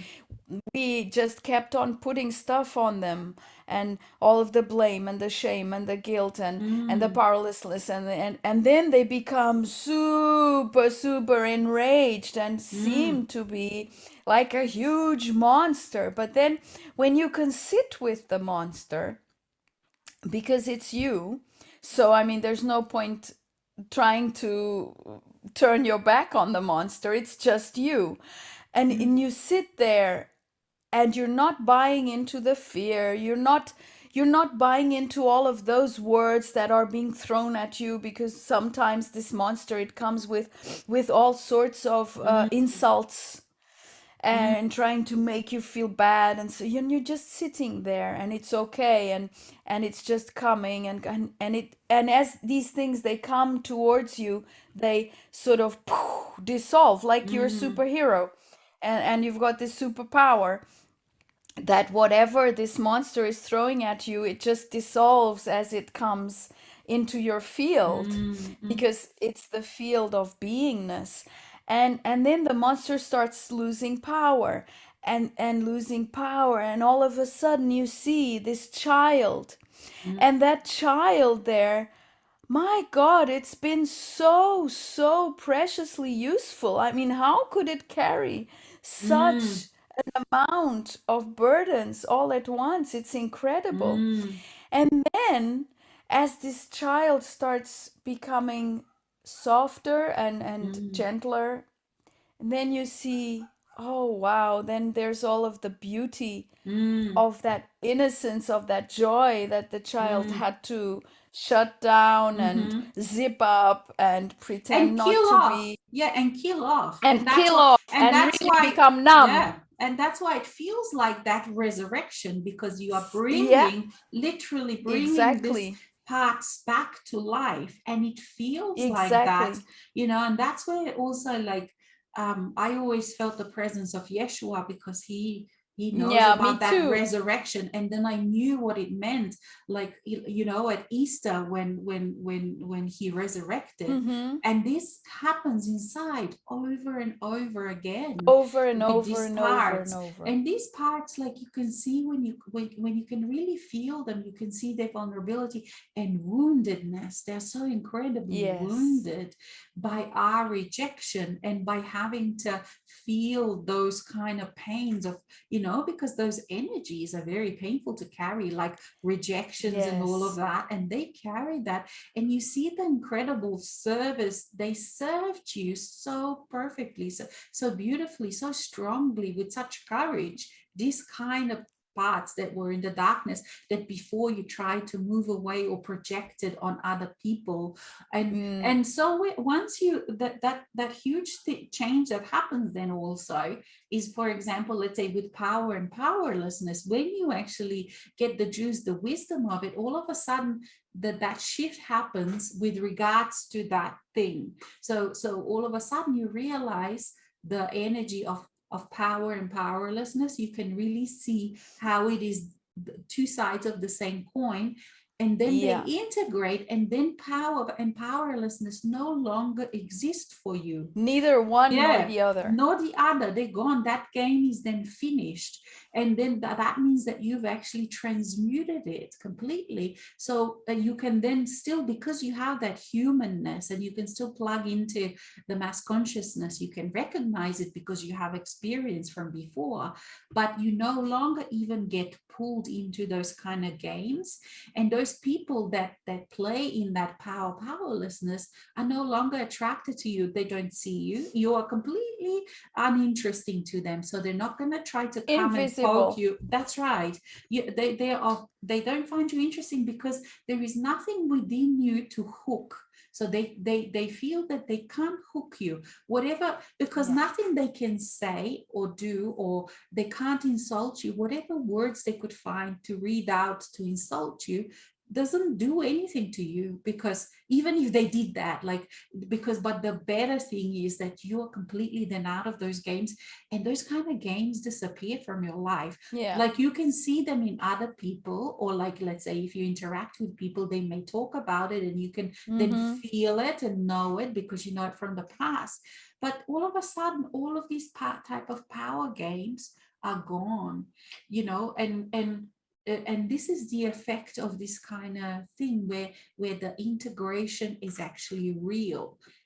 we just kept on putting stuff on them, and all of the blame and the shame and the guilt and the mm, powerlessness, and then they become super enraged and seem mm, to be like a huge monster. But then when you can sit with the monster, because it's you, so I mean there's no point trying to turn your back on the monster, it's just you. And mm, you sit there, and you're not buying into the fear, you're not buying into all of those words that are being thrown at you, because sometimes this monster, it comes with all sorts of mm, insults mm, and trying to make you feel bad, and so you're just sitting there, and it's okay, and it's just coming, and as these things, they come towards you, they sort of dissolve, like you're a mm, superhero, and you've got this superpower, that whatever this monster is throwing at you, it just dissolves as it comes into your field, mm, mm, because it's the field of beingness. And then the monster starts losing power, and losing power, and all of a sudden you see this child, mm, and that child there, my God, it's been so preciously useful. I mean, how could it carry mm, such amount of burdens all at once? It's incredible. mm, And then, as this child starts becoming softer and mm, gentler, and then you see, oh wow, then there's all of the beauty mm, of that innocence, of that joy that the child mm, had to shut down and mhm. zip up and pretend And not kill to off. be, Yeah, and kill off. and kill off And and that's really why, become numb. yeah, and that's why it feels like that resurrection, because you are Yeah, bringing, literally bringing this exactly. parts back to life, and it feels like that, Exactly. and that's where also, like, I always felt the presence of Yeshua, because he knows Yeah, me about that too. resurrection, and then I knew what it meant, like, at Easter, when he resurrected. Mm-hmm. And this happens inside over and over again Over and with over these and over and parts. over. And these parts, like, you can see when you can really feel them, you can see their vulnerability and woundedness. They're so incredibly Yes. wounded by our rejection, and by having to feel those kind of pains of, because those energies are very painful to carry, like rejections and all of Yes. that. And they carry that, and you see the incredible service. They served you so perfectly, so beautifully, so strongly, with such courage. This kind of parts that were in the darkness, that before you tried to move away or project it on other people. and Mm. and so once you that huge change that happens then also is, for example, let's say with power and powerlessness, when you actually get the juice, the wisdom of it, all of a sudden that shift happens with regards to that thing. So all of a sudden you realize the energy of power and powerlessness. You can really see how it is two sides of the same coin, and then they Yeah. integrate, and then power and powerlessness no longer exist for you. Neither one nor Yeah, the other. nor the other. They're gone. That game is then finished. And then that means that you've actually transmuted it completely. So you can then still, because you have that humanness, and you can still plug into the mass consciousness, you can recognize it because you have experience from before, but you no longer even get pulled into those kind of games. And those people that play in that powerlessness are no longer attracted to you. They don't see you. You are completely uninteresting to them. So they're not going to try to come and poke Invisible. you. That's right. They don't find you interesting, because there is nothing within you to hook. So they feel that they can't hook you, whatever, because Yeah. nothing they can say or do, or they can't insult you, whatever words they could find to read out to insult you doesn't do anything to you, because even if they did that, like, because, but the better thing is that you're completely then out of those games, and those kind of games disappear from your life. Yeah. Like, you can see them in other people, or like, let's say if you interact with people, they may talk about it, and you can then Mm-hmm. feel it and know it because you know it from the past. But all of a sudden, all of these type of power games are gone, and this is the effect of this kind of thing, where the integration is actually real,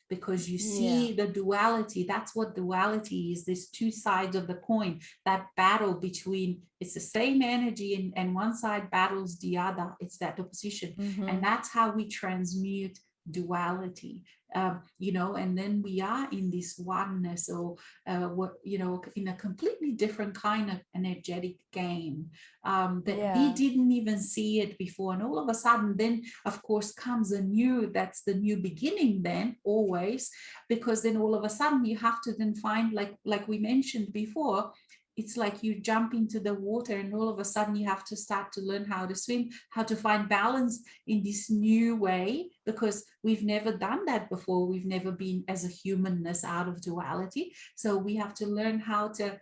because you Yeah. see the duality. That's what duality is, these two sides of the coin, that battle between, it's the same energy, and one side battles the other, it's that opposition. And Mm-hmm. that's how we transmute duality, and then we are in this oneness, or in a completely different kind of energetic game, that we Yeah. didn't even see it before. And all of a sudden, then of course comes a new, that's the new beginning, then always, because then all of a sudden you have to then find, like we mentioned before, it's like you jump into the water, and all of a sudden you have to start to learn how to swim, how to find balance in this new way, because we've never done that before. We've never been as a humanness out of duality. So we have to learn how to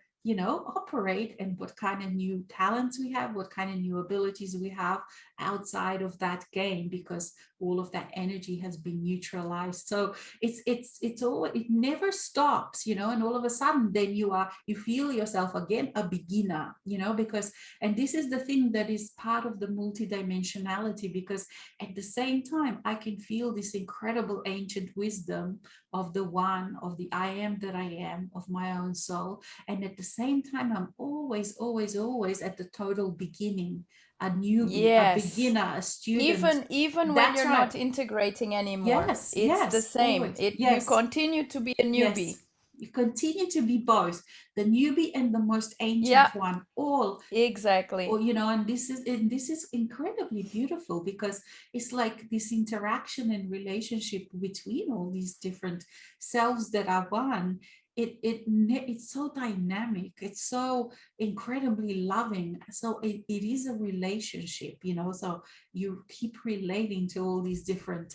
operate, and what kind of new talents we have, what kind of new abilities we have outside of that game, because all of that energy has been neutralized. So it's all, it never stops, and all of a sudden then you feel yourself again a beginner, because, and this is the thing that is part of the multidimensionality, because at the same time I can feel this incredible ancient wisdom of the one, of the I am that I am, of my own soul. And at the same time, I'm always, always, always at the total beginning, a newbie, a Yes. beginner, a student. Even when That's you're right. not integrating anymore, Yes, it's the yes, same. always. It you Yes, continue to be a newbie. yes. You continue to be both the newbie and the most ancient Yeah, one, all, or exactly. and this is incredibly beautiful, because it's like this interaction and relationship between all these different selves that are one. It's so dynamic, it's so incredibly loving. So it is a relationship, so you keep relating to all these different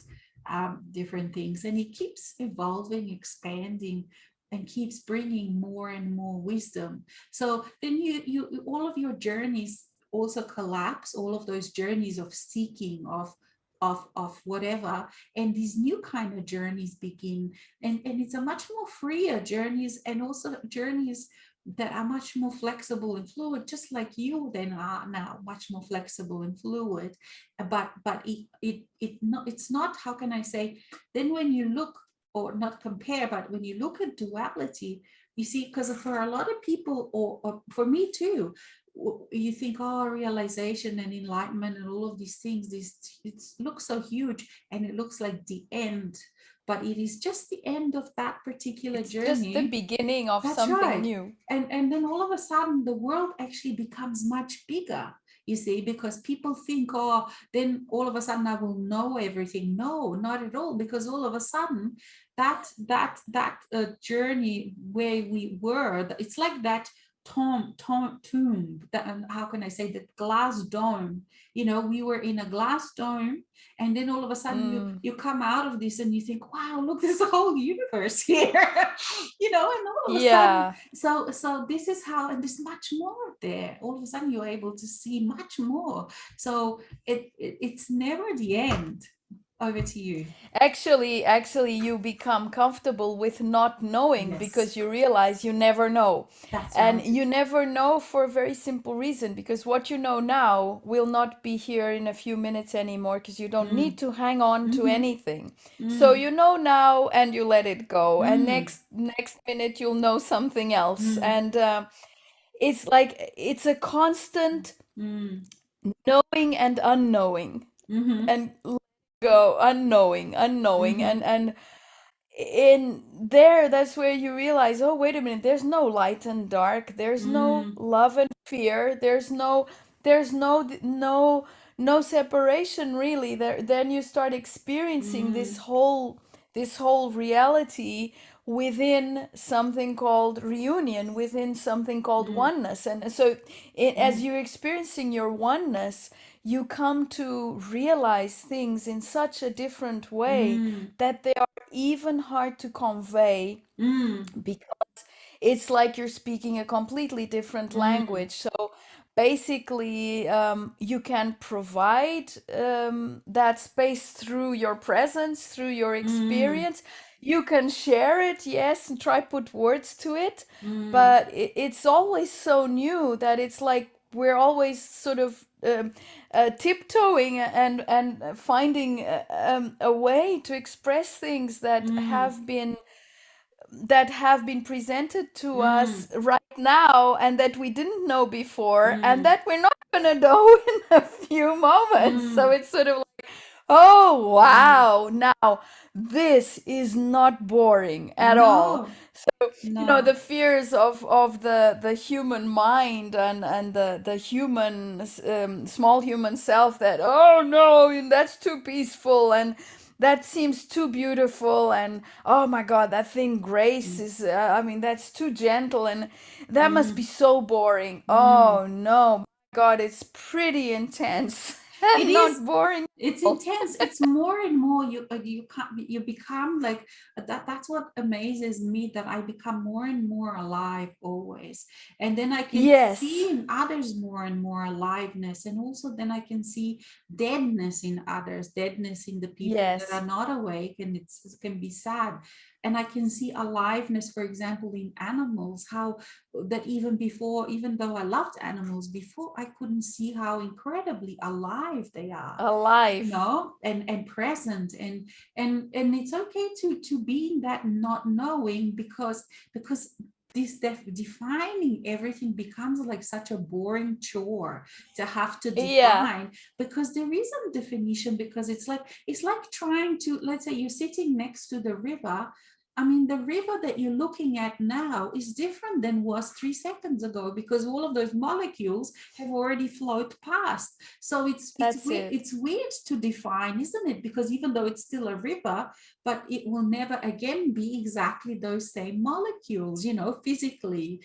things, and it keeps evolving, expanding, and keeps bringing more and more wisdom. So then you all of your journeys also collapse, all of those journeys of seeking, of whatever, and these new kind of journeys begin. And it's a much more freer journeys, and also journeys that are much more flexible and fluid, just like you then are now, much more flexible and fluid. But it's not, how can I say, then when you look, or not compare, but when you look at duality, you see, because for a lot of people, or for me too, you think, oh, realization and enlightenment and all of these things, it looks so huge, and it looks like the end, but it is just the end of that particular It's just the journey. beginning of That's something right. new. And then all of a sudden the world actually becomes much bigger, you see, because people think, oh, then all of a sudden I will know everything. No, not at all, because all of a sudden that journey where we were, it's like that tomb, that, how can I say, that glass dome. We were in a glass dome, and then all of a sudden Mm, you come out of this and you think, wow, look, there's a whole universe here. And all of a sudden, yeah. so this is how, and there's much more there. All of a sudden you're able to see much more. So it's never the end. Over to you. Actually, you become comfortable with not knowing Yes, because you realize you never know. that's And right. you never know for a very simple reason because what you know now will not be here in a few minutes anymore because you don't need Mm. to hang on to Mm-hmm. anything. So Mm. you know now and you let it go. And Mm. next minute you'll know something else. Mm. And it's like it's a constant Mm. knowing and unknowing Mm-hmm. and let go unknowing Mm-hmm. and in there that's where you realize, oh wait a minute, there's no light and dark, there's no Mm. love and fear, there's no no separation really. Then you start experiencing Mm, this whole reality within something called reunion, within something called mm, oneness. And so as mm, you're experiencing your oneness, you come to realize things in such a different way mm, that they are even hard to convey, mm, because it's like you're speaking a completely different mm, language. So basically, you can provide that space through your presence, through your mm, experience. You can share it, yes, and try put words to it, mm, but it's always so new that it's like we're always sort of tiptoeing and finding a way to express things mm, that have been presented to us mm, right now and that we didn't know before and mm, that we're not going to know in a few moments. So mm, it's sort of like, oh, mm. wow, now this is not boring at all. No, So, the no. fears of the human mind and the human, small human self, that, oh no, that's too peaceful and that seems too beautiful, and oh my god, that thing Grace Mm, is, I mean, that's too gentle and that must be mm, so boring. mm. Oh no, my god, it's pretty intense It and is. not boring It's at all. intense. It's more and more you can't you become like that. That's what amazes me, that I become more and more alive always, and then I can Yes, see in others more and more aliveness, and also then I can see deadness in others, deadness in the people that yes, are not awake, and it can be sad. And I can see aliveness, for example, in animals, how that even before, even though I loved animals before, I couldn't see how incredibly alive they are, alive. and present, and it's okay to be in that not knowing, because this defining everything becomes like such a boring chore to have to Yeah, define, because there isn't definition, because it's like trying to, let's say you're sitting next to the river. I mean, the river that you're looking at now is different than was 3 seconds ago, because all of those molecules have already flowed past. So that's it. it's weird to define, isn't it? Because even though it's still a river, but it will never again be exactly those same molecules, physically,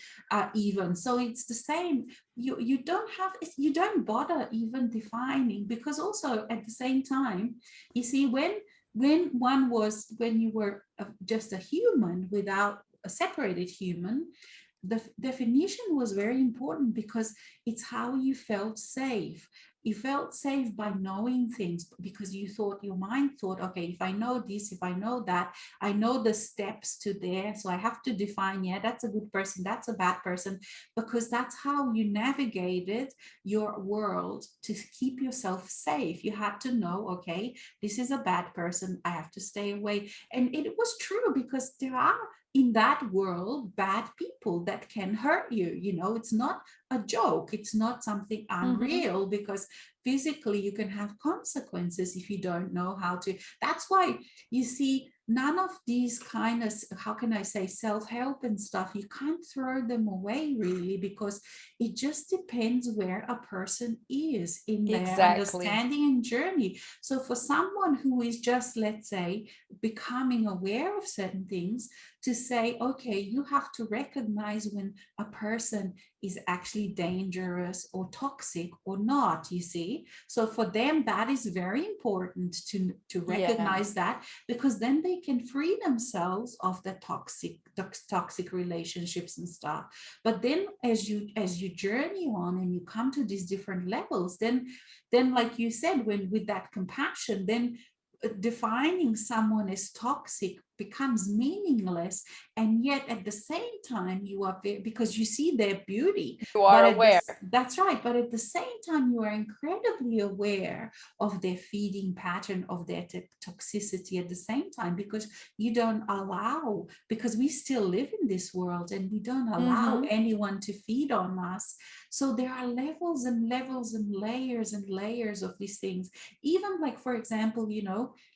even. So it's the same. You don't bother even defining, because also at the same time, you see, when you were just a human without a separated human, the definition was very important, because it's how you felt safe. You felt safe by knowing things, because you thought, your mind thought, okay, if I know this, if I know that, I know the steps to there, so I have to define, yeah, that's a good person, that's a bad person, because that's how you navigated your world to keep yourself safe. You had to know, okay, this is a bad person, I have to stay away. And it was true, because there are in that world bad people that can hurt you. It's not a joke, it's not something Hmm. unreal, because physically you can have consequences if you don't know how to. That's why you see none of these kind of, how can I say, self-help and stuff, you can't throw them away really, because it just depends where a person is in their Exactly. understanding and journey. So for someone who is just, let's say, becoming aware of certain things, to say, okay, you have to recognize when a person is actually dangerous or toxic or not, you see. So for them, that is very important to Yeah. recognize that, because then they can free themselves of the toxic relationships and stuff. But then as you journey on and you come to these different levels, then like you said, when with that compassion, then defining someone as toxic becomes meaningless. And yet at the same time, you are very, because you see their beauty, You but are at aware. this that's right, but at the same time you are incredibly aware of their feeding pattern, of their toxicity at the same time, because you don't allow, because we still live in this world and we don't allow Hmm. anyone to feed on us. So there are levels and levels and layers of these things. Even like, for example,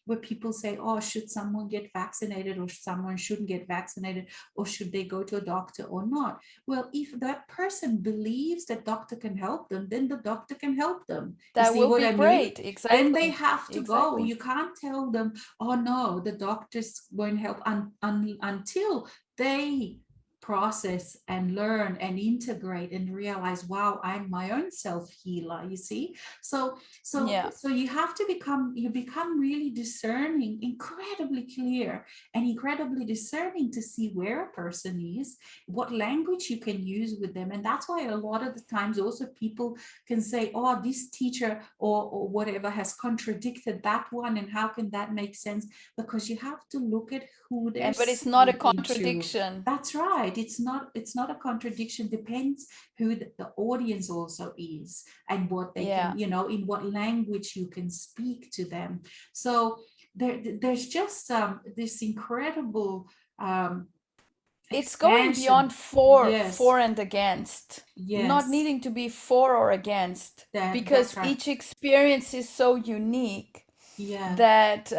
where people say, oh, should someone get vaccinated? vaccinated, or someone shouldn't get vaccinated, or should they go to a doctor or not? Well, if that person believes that doctor can help them, then the doctor can help them. You That see will what be I mean? great. Then they Exactly. have to go. Exactly. You can't tell them, oh no, the doctors won't help until they process and learn and integrate and realize, wow, I'm my own self healer. You see, Yeah. so you become really discerning, incredibly clear and incredibly discerning to see where a person is, what language you can use with them. And that's why a lot of the times also people can say, oh, this teacher or whatever has contradicted that one, and how can that make sense? Because you have to look at who they're And but it's not a speaking to. contradiction. That's right. It's not a contradiction. Depends who the audience also is, and what they Yeah. can, in what language you can speak to them. So there's just this incredible It's going beyond expansion. Yes, for and against, not yes, needing to be for or against, that's because right. each experience is so unique Yeah, that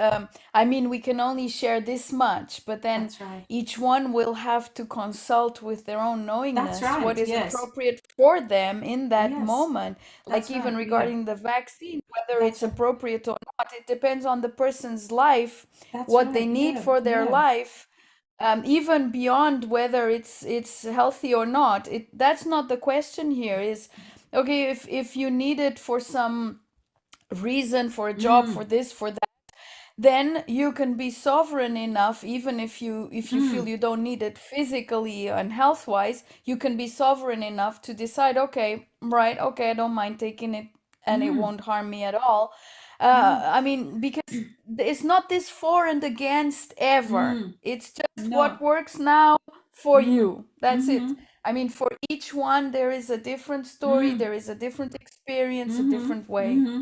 I mean, we can only share this much, but then that's right. each one will have to consult with their own That's knowingness what right. is Yes, appropriate for them in that yes, moment. Like that's even right. Yeah, regarding the vaccine, whether that's it's right. appropriate or not, it depends on the person's life, That's what they right. need Yeah, for their yeah. life. Even beyond whether it's healthy or not, that's not the question here. Is okay, if you need it for some reason, for a job, for Mm, this, for that, then you can be sovereign enough, even if you feel mm, you don't need it physically and health wise, you can be sovereign enough to decide, okay, right, okay, I don't mind taking it and it mm, won't harm me at all. no. I mean, because it's not this for and against ever, Mm, it's just what no. works now for Mm, you, that's it. mm-hmm, I mean, for each one there is a different story, mm, there is a different experience, a mm-hmm, different way. mm-hmm.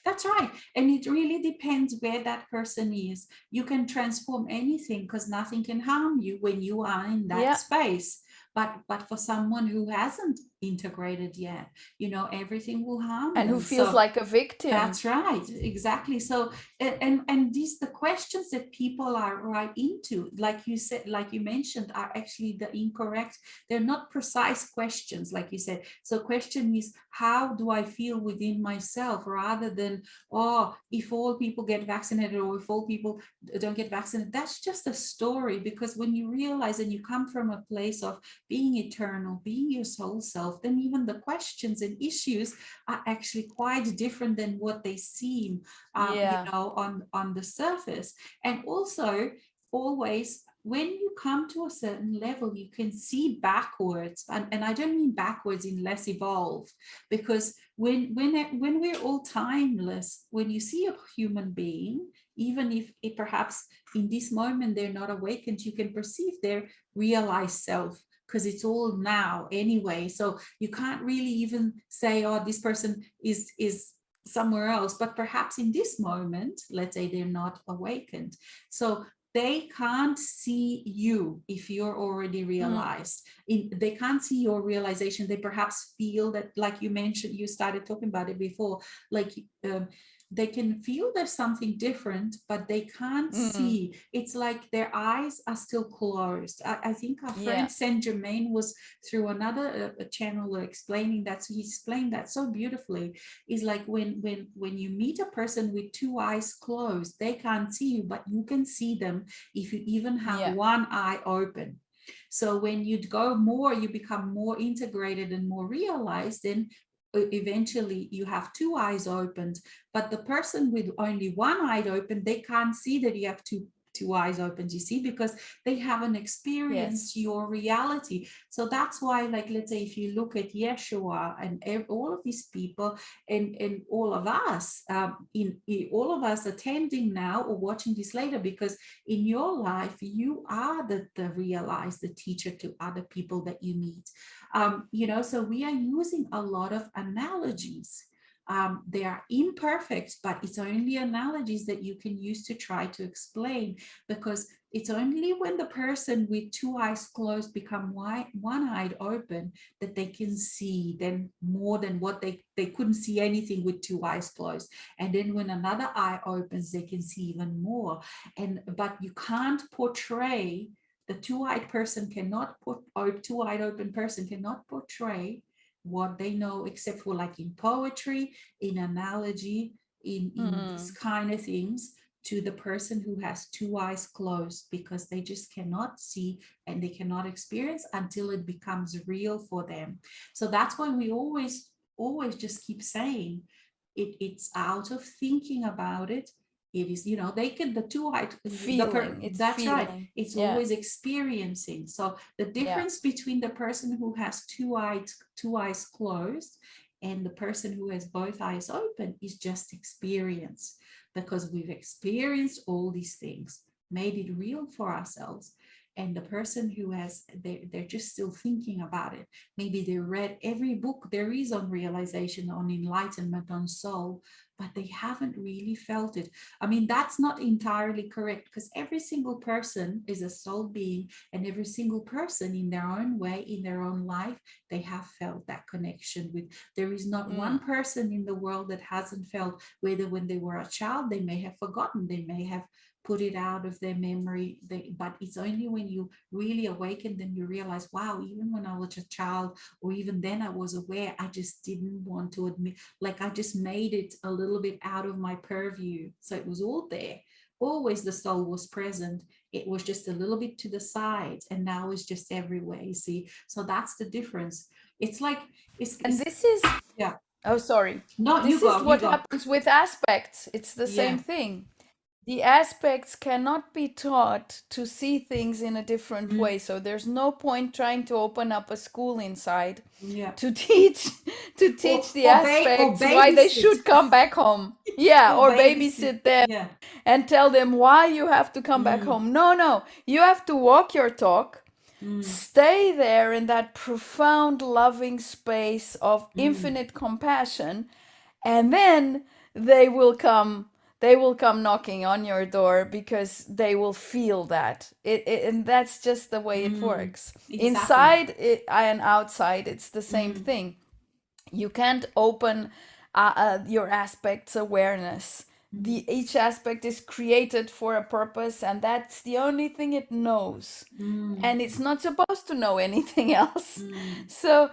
That's right. And it really depends where that person is. You can transform anything because nothing can harm you when you are in that Yeah. space. But for someone who hasn't integrated yet, everything will harm And who them. feels So like a victim. that's right, exactly. So, and these the questions that people are right into, like you said, like you mentioned, are actually the incorrect. They're not precise questions, like you said. So, question is, how do I feel within myself, rather than, oh, if all people get vaccinated or if all people don't get vaccinated. That's just a story, because when you realize and you come from a place of being eternal, being your soul self, then even the questions and issues are actually quite different than what they seem, Yeah. on the surface. And also, always, when you come to a certain level, you can see backwards, and I don't mean backwards in less evolved, because when we're all timeless, when you see a human being, even if it perhaps in this moment they're not awakened, you can perceive their realized self, because it's all now anyway. So you can't really even say, oh, this person is somewhere else, but perhaps in this moment, let's say they're not awakened, so they can't see you if you're already Mm. realized. They can't see your realization. They perhaps feel that, like you mentioned, you started talking about it before, like they can feel there's something different, but they can't Mm. see. It's like their eyes are still closed. I think our Yeah. friend Saint Germain was through another channel explaining that. So he explained that so beautifully. Is like when you meet a person with two eyes closed, they can't see you, but you can see them if you even have Yeah. one eye open. So when you go more, you become more integrated and more realized, then eventually you have two eyes opened. But the person with only one eye open, they can't see that you have two eyes open, you see, because they haven't Yes. experienced your reality. So that's why, like, let's say if you look at Yeshua and all of these people, and all of us, in all of us attending now or watching this later, because in your life you are the realized, the teacher to other people that you meet. So we are using a lot of analogies, They are imperfect, but it's only analogies that you can use to try to explain, because it's only when the person with two eyes closed become one-eyed open that they can see then more than what they couldn't see anything with two eyes closed. And then when another eye opens, they can see even more. But you can't portray, the two-eyed person cannot put, or two-eyed open person cannot portray what they know, except for like in poetry, in analogy, in these Mm. kind of things, to the person who has two eyes closed, because they just cannot see and they cannot experience until it becomes real for them. So that's why we always just keep saying it's out of thinking about it. It is, they can, the two-eyed, Feeling. It's that's right, feeling. it's Yeah. always experiencing. So the Yeah. difference between the person who has two eyes closed and the person who has both eyes open is just experience, because we've experienced all these things, made it real for ourselves. And the person who has, they're just still thinking about it. Maybe they read every book there is on realization, on enlightenment, on soul, but they haven't really felt it. I mean, that's not entirely correct, because every single person is a soul being, and every single person in their own way, in their own life, they have felt that connection with. There is not one Mm. person in the world that hasn't felt, whether when they were a child, they may have forgotten, they may have put it out of their memory. But it's only when you really awaken, then you realize, wow, even when I was a child, or even then I was aware, I just didn't want to admit, like I just made it a little bit out of my purview. So it was all there. Always the soul was present. It was just a little bit to the side, and now it's just everywhere. You see, so that's the difference. It's like And it's this is, yeah. oh, sorry. No, you This is go, you what go. happens with aspects. It's the same Yeah. thing. The aspects cannot be taught to see things in a different Mm, way. So there's no point trying to open up a school inside yeah. to teach to teach the Or aspects why they babysit. should come back home. Yeah, Or or babysit. babysit them Yeah. and tell them why you have to come back Mm, home. No, no. You have to walk your talk. mm, Stay there in that profound loving space of mm, infinite compassion, and then they will come they will come knocking on your door because they will feel that and that's just the way it mm. works. Exactly. Inside it and outside it's the same Mm, thing. You can't open your aspects awareness. mm, Each aspect is created for a purpose, and that's the only thing it knows, mm, and it's not supposed to know anything else. mm, So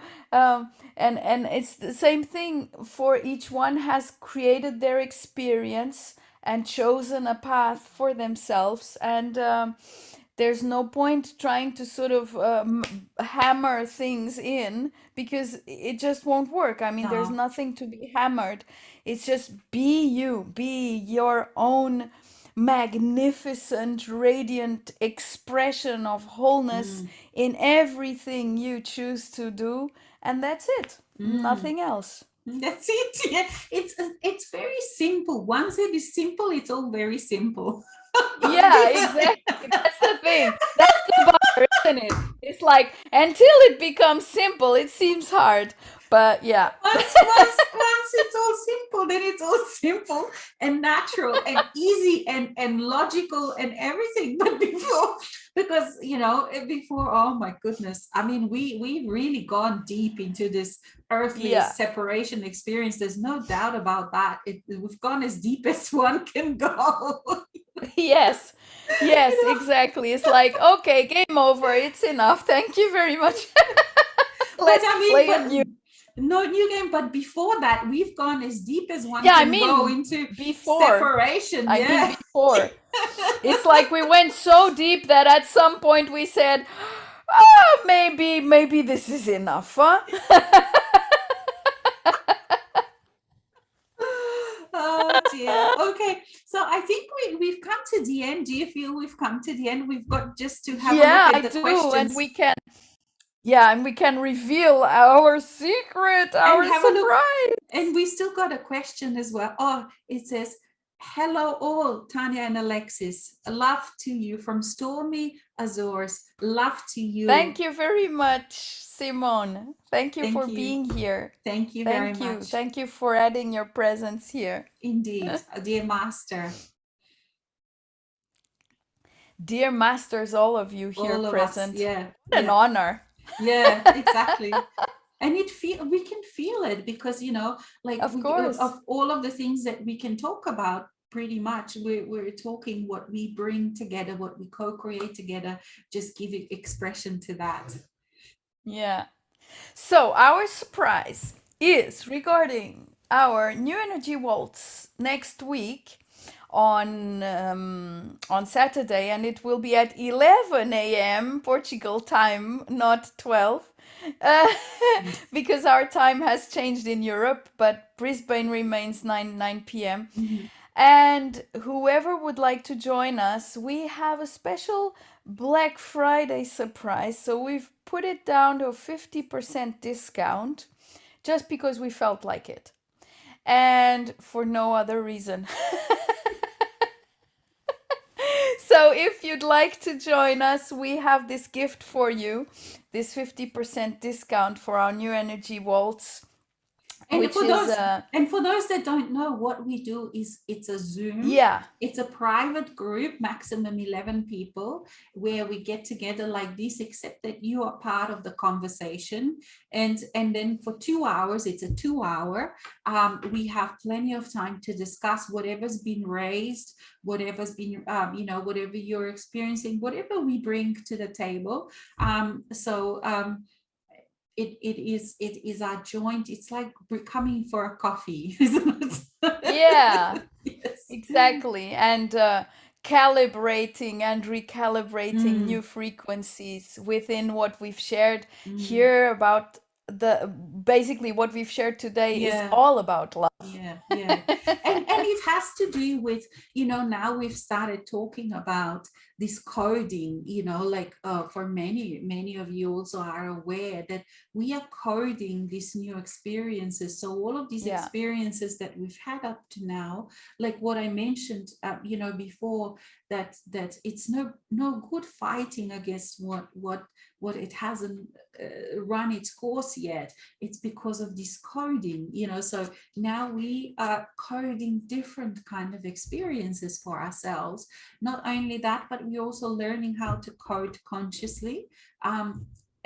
and it's the same thing for each one has created their experience and chosen a path for themselves, and there's no point trying to sort of hammer things in because it just won't work. I mean, there's no. nothing to be hammered. It's just be you, be your own magnificent, radiant expression of wholeness Mm, in everything you choose to do, and that's it. mm. Nothing else. That's it. Yeah. It's very simple. Once it is simple, it's all very simple. But Yeah, exactly. That's the thing. That's the bar, isn't it? It's like until it becomes simple, it seems hard. But yeah. once it's all simple, then it's all simple and natural and easy and logical and everything. But before, because before, oh my goodness, I mean, we've really gone deep into this earthly Yeah. separation experience. There's no doubt about that. We've gone as deep as one can go. Yes. Yes, you know exactly. It's like, okay, game over. It's enough. Thank you very much. but Let's I mean, play a but new. no new game. But before that, we've gone as deep as one Yeah, I can go mean into before. separation. I mean Yeah. before. It's like we went so deep that at some point we said, "Oh, maybe this is enough, huh?" Oh dear. Okay. So I think we've come to the end. Do you feel we've come to the end? We've got just to have a look Yeah, at I the do, and questions we can. Yeah, and we can reveal our secret, and our have a look. surprise. And we still got a question as well. Oh, it says, hello all, Tanya and Alexis. Love to you from Stormy Azores. Love to you. Thank you very much, Simone. Thank you Thank for you. being here. Thank you very Thank you. much. Thank you for adding your presence here. Indeed, dear master, Dear masters, all of you here all of us. present. Yeah, What an yeah, honor. yeah, exactly. And we can feel it because, like Of course. of all of the things that we can talk about, pretty much we're talking what we bring together, what we co-create together, just give expression to that. Yeah. So, our surprise is regarding our new energy waltz next week on Saturday, and it will be at 11 a.m. Portugal time, not 12. Uh, because our time has changed in Europe, but Brisbane remains 9 p.m. Mhm. And whoever would like to join us, we have a special Black Friday surprise. So we've put it down to a 50% discount just because we felt like it and for no other reason. So if you'd like to join us, we have this gift for you, this 50% discount for our new energy waltz, And which for is those that don't know, what we do is it's a Zoom. yeah, It's a private group, maximum 11 people, where we get together like this, except that you are part of the conversation. And then for 2 hours, it's a 2 hour. We have plenty of time to discuss whatever's been raised, whatever's been, whatever you're experiencing, whatever we bring to the table. It is our joint. It's like we're coming for a coffee, isn't yeah, it? Yes. exactly. And calibrating and recalibrating Mm, new frequencies within what we've shared mm. here about the basically what we've shared today is Yeah. all about love. Yeah, yeah. And it has to do with, now we've started talking about this coding, like for many of you also are aware that we are coding these new experiences. So all of these Yeah, experiences that we've had up to now, like what I mentioned, before, that it's no good fighting against what it hasn't run its course yet. It's because of this coding, so now we are coding different kind of experiences for ourselves. Not only that, but we're also learning how to code consciously,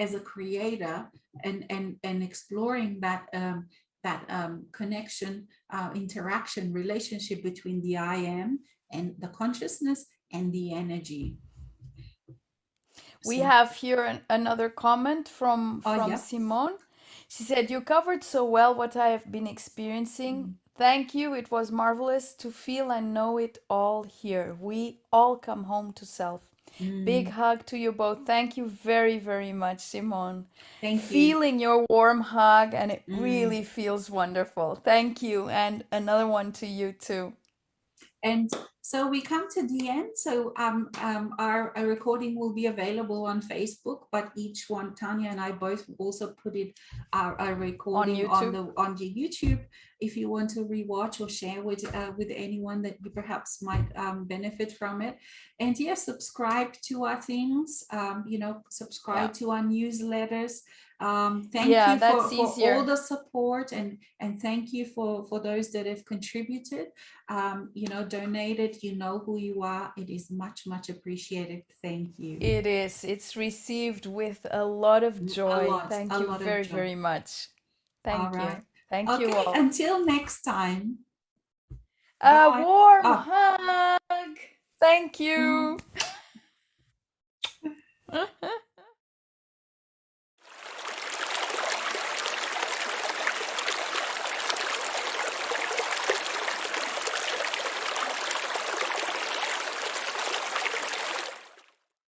as a creator, and exploring that connection, interaction, relationship between the I am and the consciousness and the energy. we So, have here another comment from oh from yeah. Simone. She said, "You covered so well what I have been experiencing. Thank you. It was marvelous to feel and know it all here. We all come home to self." Big Mm, hug to you both. Thank you very, very much, Simone. thank you. Feeling your warm hug, and it Mm. really feels wonderful. Thank you. And another one to you, too. And so we come to the end. So our recording will be available on Facebook, but each one, Tanya and I both also put it our On recording on YouTube. the YouTube. If you want to rewatch or share with anyone that you perhaps might benefit from it. And yes, subscribe to our things. Yeah. Subscribe to our newsletters. Thank Yeah, you that's for all easier. the support, and thank you for those that have contributed, donated. You know who you are. It is much, much appreciated. Thank you. It is. It's received with a lot of joy. A Thank you lot of very, joy. very much. All Thank right. you. Thank you Okay, all. until next time. A Bye. warm Oh. hug. Thank you.